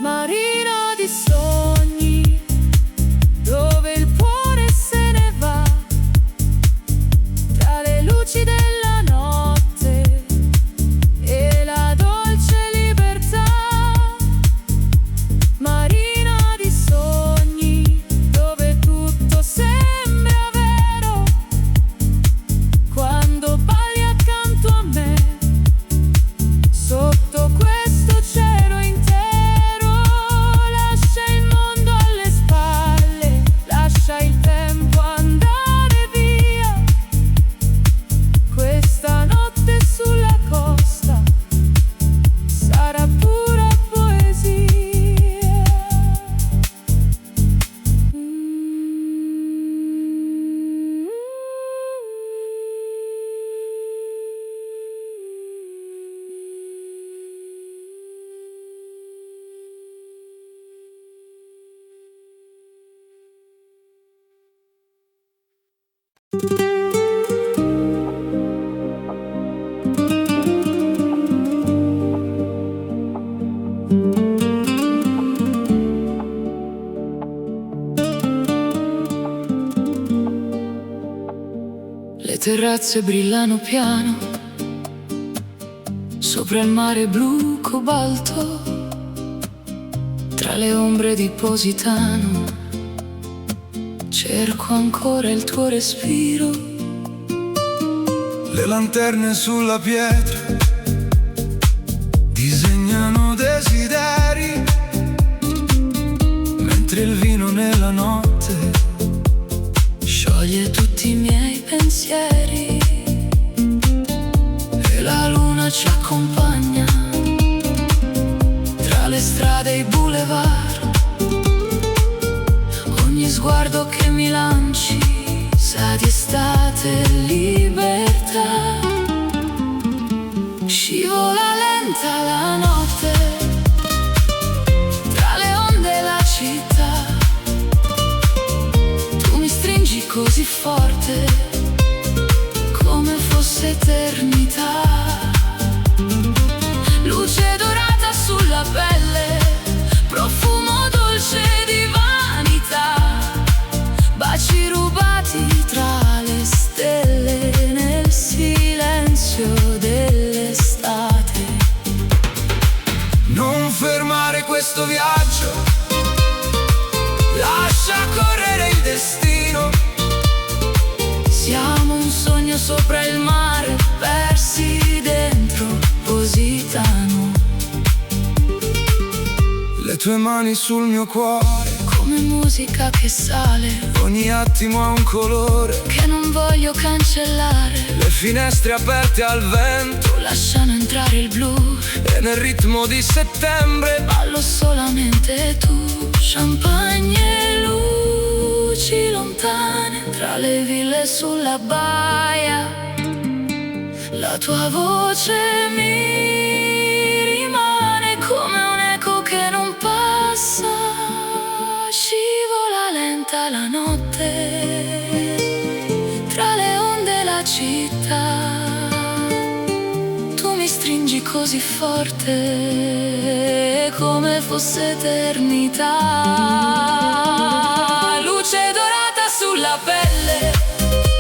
Marina di sogni, dove il cuore se ne va, tra le luci della notte e la dolce libertà. Marina di sogni, dove tutto sembra vero, quando balli accanto a me, sotto questo cielo intero. Lascia il mondo terrazze brillano piano sopra il mare blu cobalto, tra le ombre di Positano cerco ancora il tuo respiro. Le lanterne sulla pietra disegnano desideri, mentre il vino nella notte scioglie tutti i miei pensieri. E la luna ci accompagna tra le strade e i boulevard. Ogni sguardo che mi lanci sa di estate e libertà. Scivola lenta la notte tra le onde e la città. Tu mi stringi così forte come fosse eternità. Luce dorata sulla pelle, profumo dolce di vanità. Baci rubati tra le stelle nel silenzio dell'estate. Non fermare questo viaggio, lascia correre il destino. Siamo un sogno sopra il mare, persi dentro Positano. Le tue mani sul mio cuore, Come musica che sale, ogni attimo ha un colore. che non voglio cancellare. Le finestre aperte al vento Lasciano entrare il blu, e nel ritmo di settembre ballo solamente tu. Champagne e luci lontane tra le ville sulla baia. La tua voce mi rimane come un eco che non passa. Scivola lenta la notte tra le onde e la città. Tu mi stringi così forte come fosse eternità. Luce dorata sulla pelle,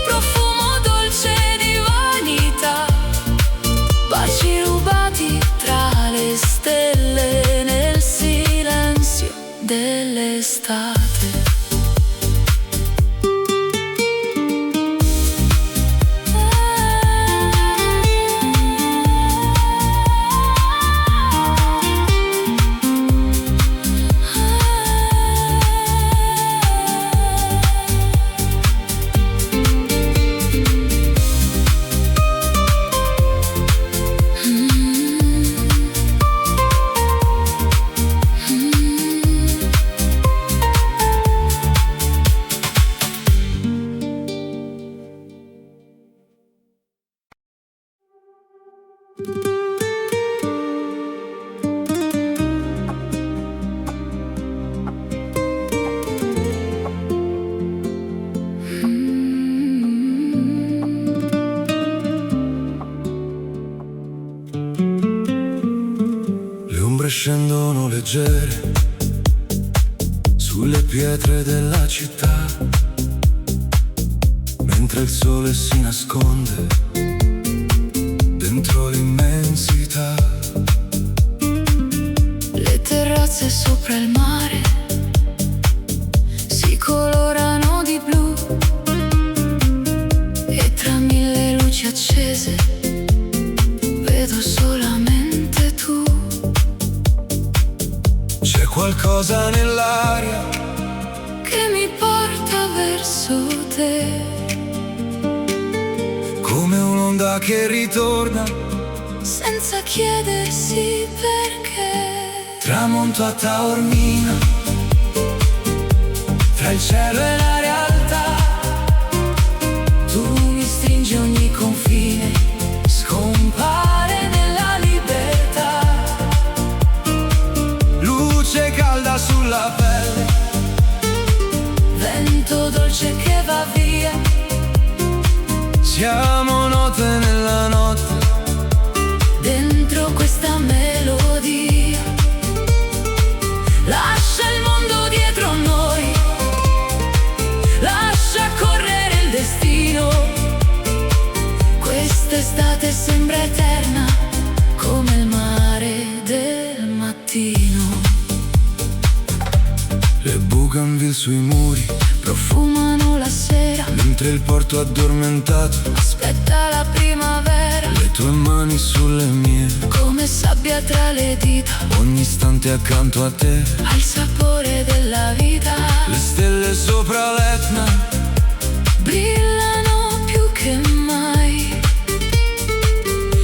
profumo dolce di vanità. Baci rubati tra le stelle nel silenzio dell'estate. le ombre scendono leggere sulle pietre della città, mentre il sole si nasconde dentro l'immensità. Le terrazze sopra il mare si colorano di blu e tra mille luci accese vedo solamente tu. C'è qualcosa nell'aria Che mi porta verso te, come un'onda che ritorna, senza chiedersi perché. tramonto a Taormina, tra il cielo e la realtà. Tu mi stringi ogni confine, scompare nella libertà. Luce calda sulla pelle, Vento dolce che va via. siamo note nella notte. Dentro questa melodia lascia il mondo dietro a noi, lascia correre il destino. sui muri profumano la sera, mentre il porto addormentato aspetta la primavera, le tue mani sulle mie, come sabbia tra le dita, ogni istante accanto a te, al sapore della vita. le stelle sopra l'Etna Brillano più che mai,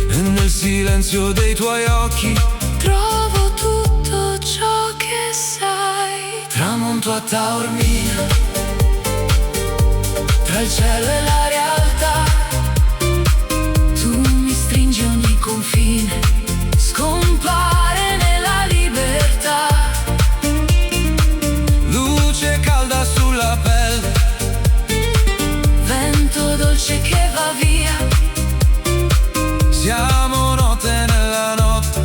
e nel silenzio dei tuoi occhi trovo tutto ciò che sai. tramonto a Taormina, tra il cielo e la realtà, Tu mi stringi ogni confine, scompare nella libertà, luce calda sulla pelle, vento dolce che va via, siamo note nella notte,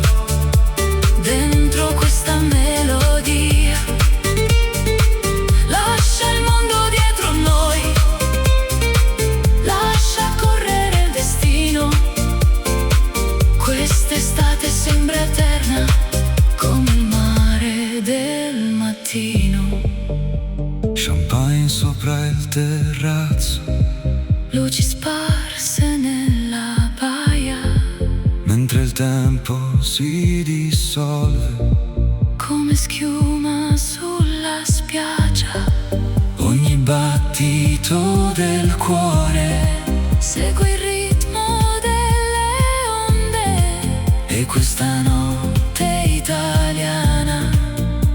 dentro questa melodia. Lascia il mondo dietro noi, lascia correre il destino. Quest'estate sembra eterna, come il mare del mattino. champagne sopra il terrazzo, Luci sparse nella baia, mentre il tempo si dissolve, come schiuma sulla spiaggia. ogni battito del cuore, Segui il ritmo delle onde, e questa notte italiana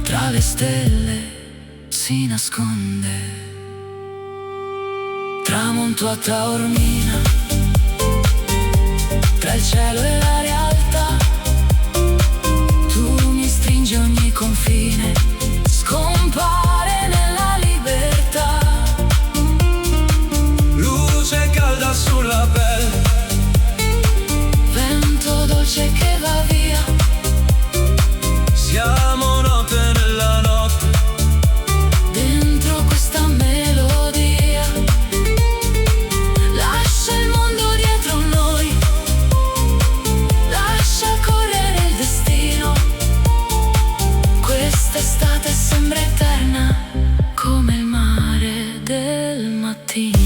tra le stelle si nasconde. tramonto a Taormina, tra il cielo e la realtà, Tu mi stringi ogni confine, scompare nella libertà, luce calda sulla pelle, vento dolce che va via, siamo note nella notte, dentro questa melodia. Lascia il mondo dietro noi, lascia correre il destino. Quest'estate sembra eterna, come il mare del mattino.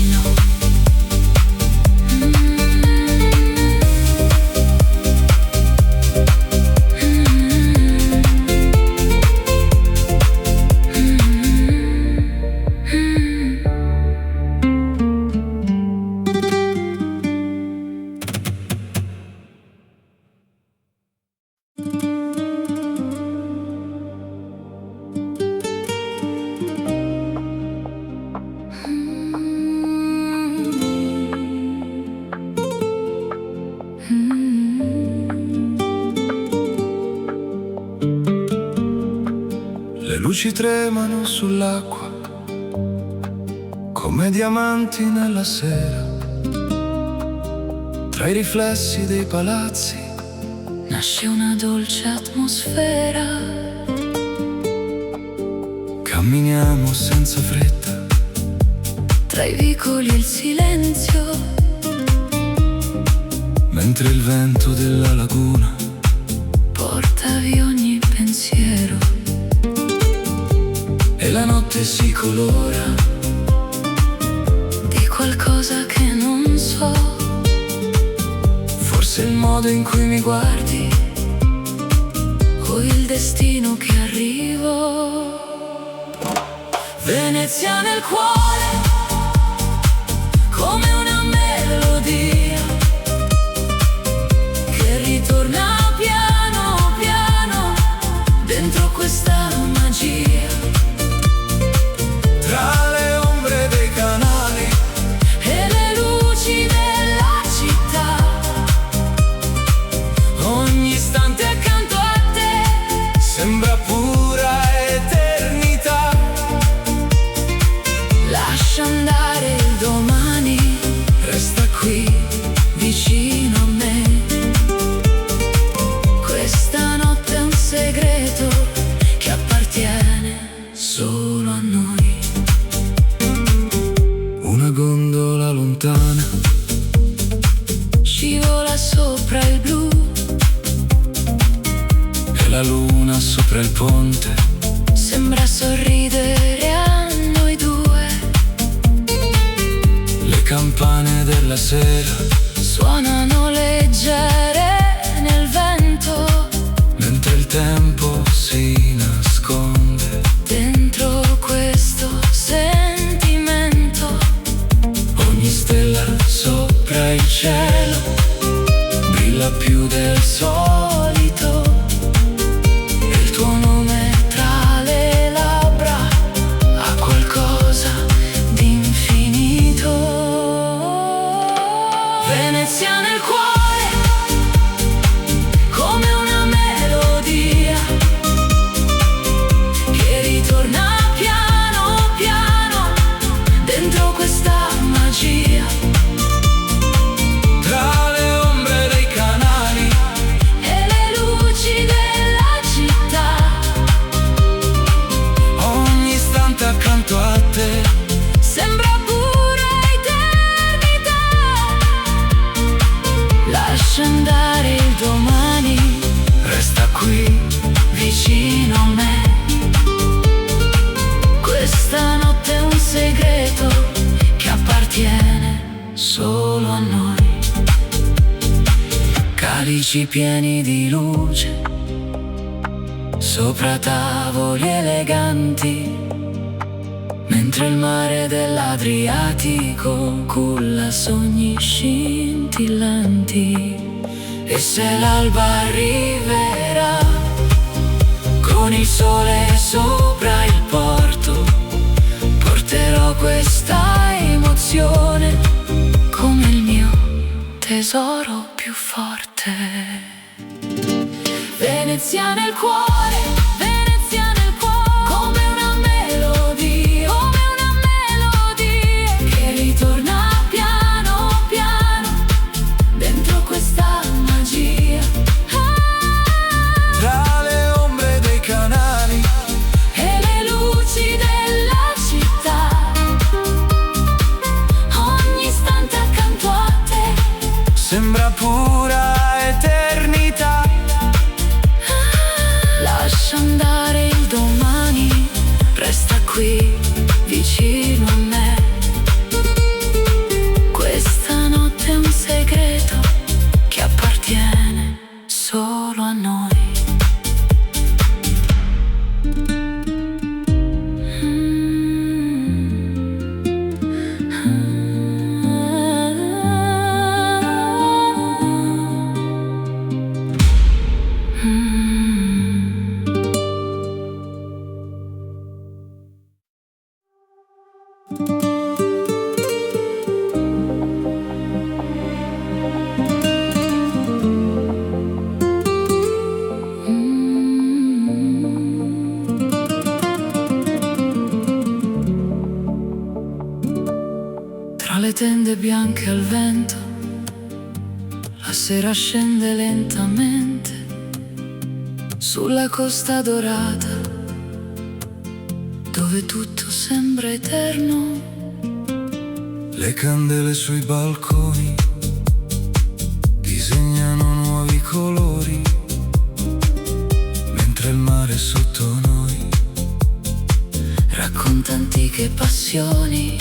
le luci tremano sull'acqua come diamanti nella sera, tra i riflessi dei palazzi Nasce una dolce atmosfera, camminiamo senza fretta, tra i vicoli e il silenzio, mentre il vento della laguna porta via ogni pensiero. e la notte si colora Di qualcosa che non so, forse il modo in cui mi guardi, o il destino che arrivo. Venezia nel cuore, come una melodia che ritorna piano piano dentro questa magia, tra le ombre dei canali E le luci della città, ogni istante accanto a te sembra pura eternità. lascia andare il domani, Resta qui vicino a me. Questa notte è un segreto che appartiene solo a noi. una gondola lontana Scivola sopra il blu, e la luna sopra il ponte sembra sorridere a campane della sera suonano leggere nel vento, mentre il tempo si nasconde dentro questo sentimento. ogni stella sopra il cielo brilla più del solito, e il tuo nome tra le labbra ha qualcosa di infinito. Venezia nel cuore, come una melodia che ritorna piano piano dentro questa magia. Tra le ombre dei canali E le luci della città, ogni istante accanto a te sembra pura eternità. Lascia andare il domani, resta qui vicino a me. Questa notte è un segreto che appartiene solo a noi. Calici pieni di luce sopra tavoli eleganti, mentre il mare dell'Adriatico culla sogni scintillanti. E se l'alba arriverà con il sole sopra il porto, porterò questa emozione come il mio tesoro più forte. Venezia nel cuore, Venezia nel cuore, come una melodia, che ritorna piano piano dentro questa magia. tra le ombre dei canali E le luci della città, ogni istante accanto a te sembra pura eternità. lascia andare il domani, resta qui vicino a me. Questa notte è un segreto che appartiene solo a noi. Tra le tende bianche al vento, la sera scende lentamente sulla costa dorata, dove tutto sembra eterno. Le candele sui balconi disegnano nuovi colori, mentre il mare sotto noi Racconta antiche passioni,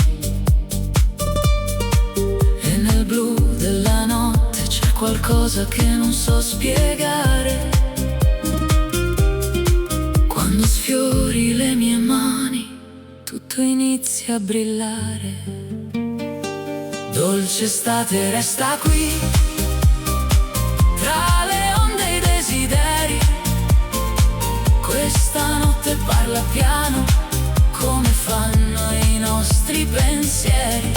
e nel blu della notte c'è qualcosa che non so spiegare. Quando sfiori le mie mani, tutto inizia a brillare. Dolce estate resta qui, tra le onde e i desideri. Questa notte parla piano, come fanno i nostri pensieri.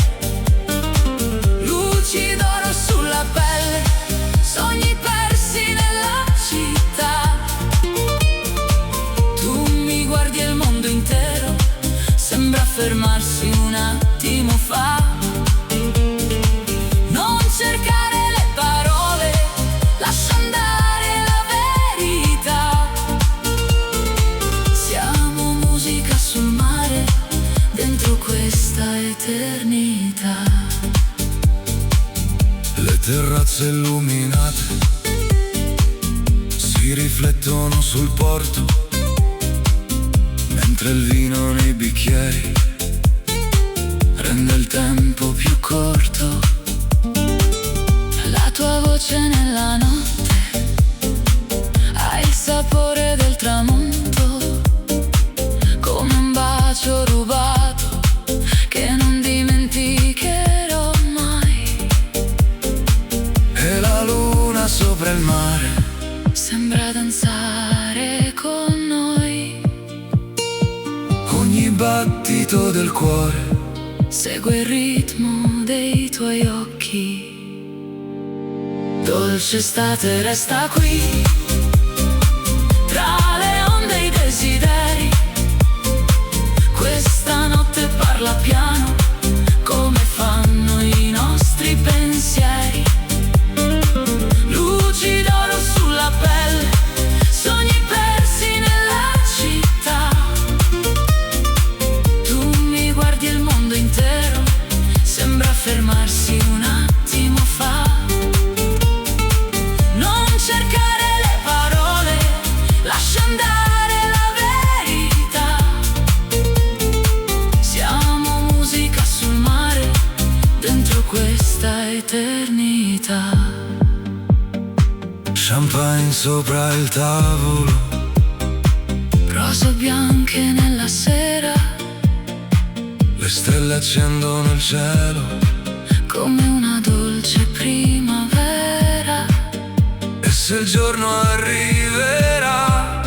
Luci d'oro sulla pelle, sogni persi nella città. Tu mi guardi e il mondo intero sembra fermarsi un attimo fa. Non cercare le parole, lascia andare la verità. Siamo musica sul mare, dentro questa eternità. le terrazze illuminate si riflettono sul porto, mentre il vino nei bicchieri rende il tempo più corto. La tua voce nella notte ha il sapore del tramonto, come un bacio rubato che non dimenticherò mai. E la luna sopra il mare sembra danzare con noi. Ogni battito del cuore segue il ritmo dei tuoi occhi. Dolce estate resta qui, tra le onde e i desideri. Questa notte parla piano, come fanno i nostri pensieri. Luci d'oro sulla pelle, sogni persi nella città. Tu mi guardi e il mondo intero sembra fermarsi un attimo fa. Non cercare le parole, lascia andare la verità. Siamo musica sul mare, dentro questa eternità. Champagne sopra il tavolo, Rose bianche nella sera, le stelle accendono il cielo, come una dolce primavera. e se il giorno arriverà,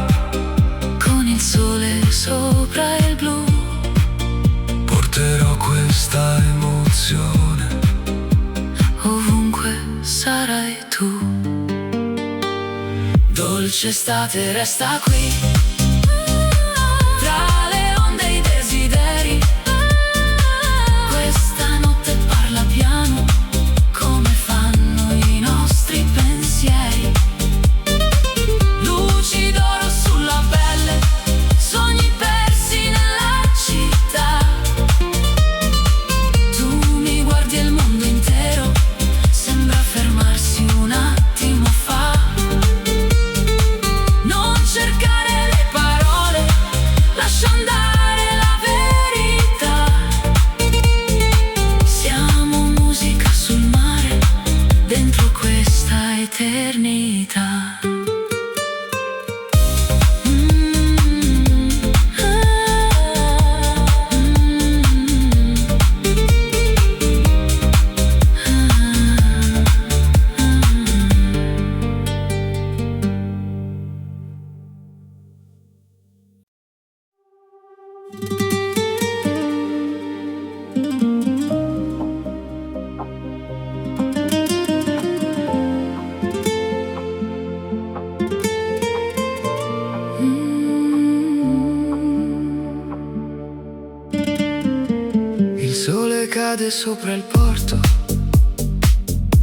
Con il sole sopra il blu, porterò questa emozione. ovunque sarai tu. Dolce estate resta qui, tra le onde e i desideri. Questa notte parla piano, come fanno i nostri pensieri. Luci d'oro sulla pelle, sogni persi nella città. Tu mi guardi e il mondo intero sembra fermarsi un attimo fa. Non cercare le parole, lascia andare la verità. Siamo musica sul mare, dentro questa eternità. Il sole cade sopra il porto,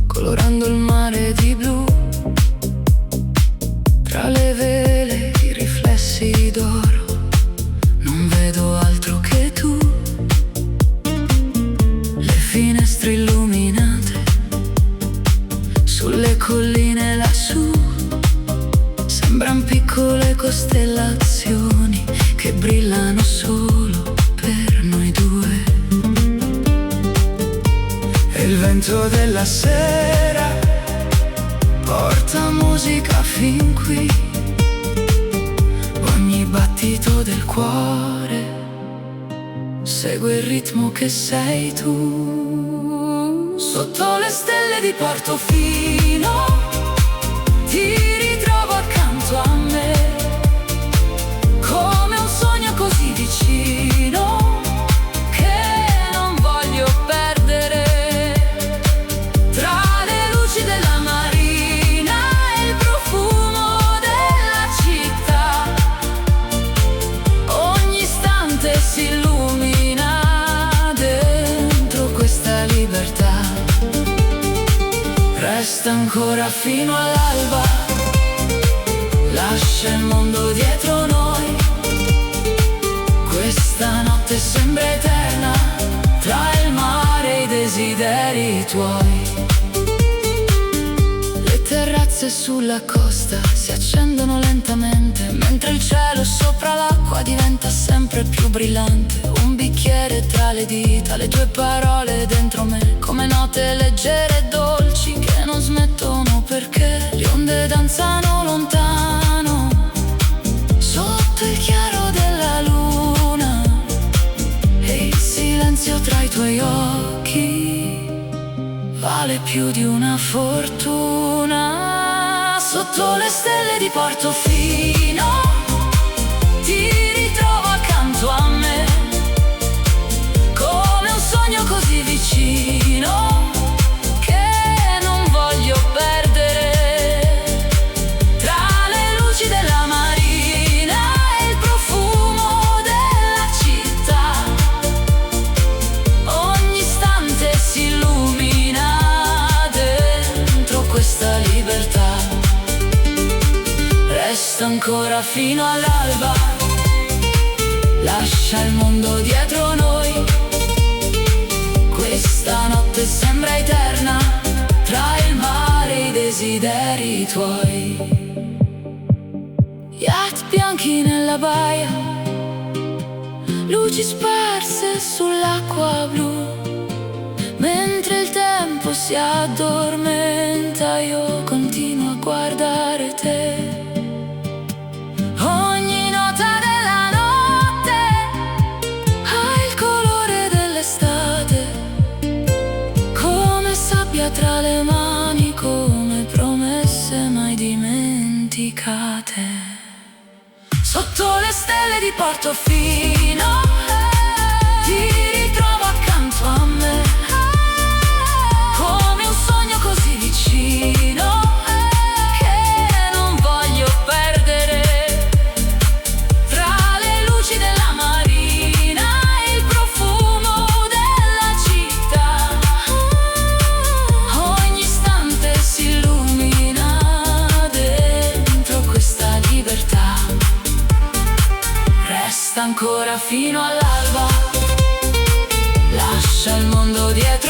colorando il mare di blu. Tra le vele i riflessi d'oro, non vedo altro che tu. Le finestre illuminate sulle colline lassù sembran piccole costellazioni che brillano solo per noi due. E il vento della sera porta musica fin qui. Ogni battito del cuore segue il ritmo che sei tu. Sotto le stelle di Portofino ti ritrovo accanto a me, come un sogno così vicino che non voglio perdere. Tra le luci della marina e il profumo della città, ogni istante si illumina dentro questa libertà. Resta ancora fino all'alba, lascia il mondo dietro noi. Questa notte sembra eterna, tra il mare e i desideri tuoi. Le terrazze forse sulla costa si accendono lentamente, mentre il cielo sopra l'acqua diventa sempre più brillante. Un bicchiere tra le dita, le tue parole dentro me, come note leggere e dolci che non smettono perché le onde danzano lontano sotto il chiaro della luna, e il silenzio tra i tuoi occhi vale più di una fortuna. Sotto le stelle di Portofino ti ritrovo accanto a me, come un sogno così vicino che non voglio perdere. Tra le luci della marina e il profumo della città, ogni istante si illumina dentro questa libertà. Resta ancora fino all'alba, lascia il mondo dietro noi. Questa notte sembra eterna, tra il mare e i desideri tuoi. Yacht bianchi nella baia, luci sparse sull'acqua blu, mentre il tempo si addormenta io continuo a guardare te. Ogni nota della notte ha il colore dell'estate, come sabbia tra le mani, come promesse mai dimenticate. Sotto le stelle di Portofino ti ritrovo accanto a me, come un sogno così vicino che non voglio perdere. Tra le luci della marina e il profumo della città, ogni istante si illumina dentro questa libertà. Resta ancora fino all'alba, lascia il mondo dietro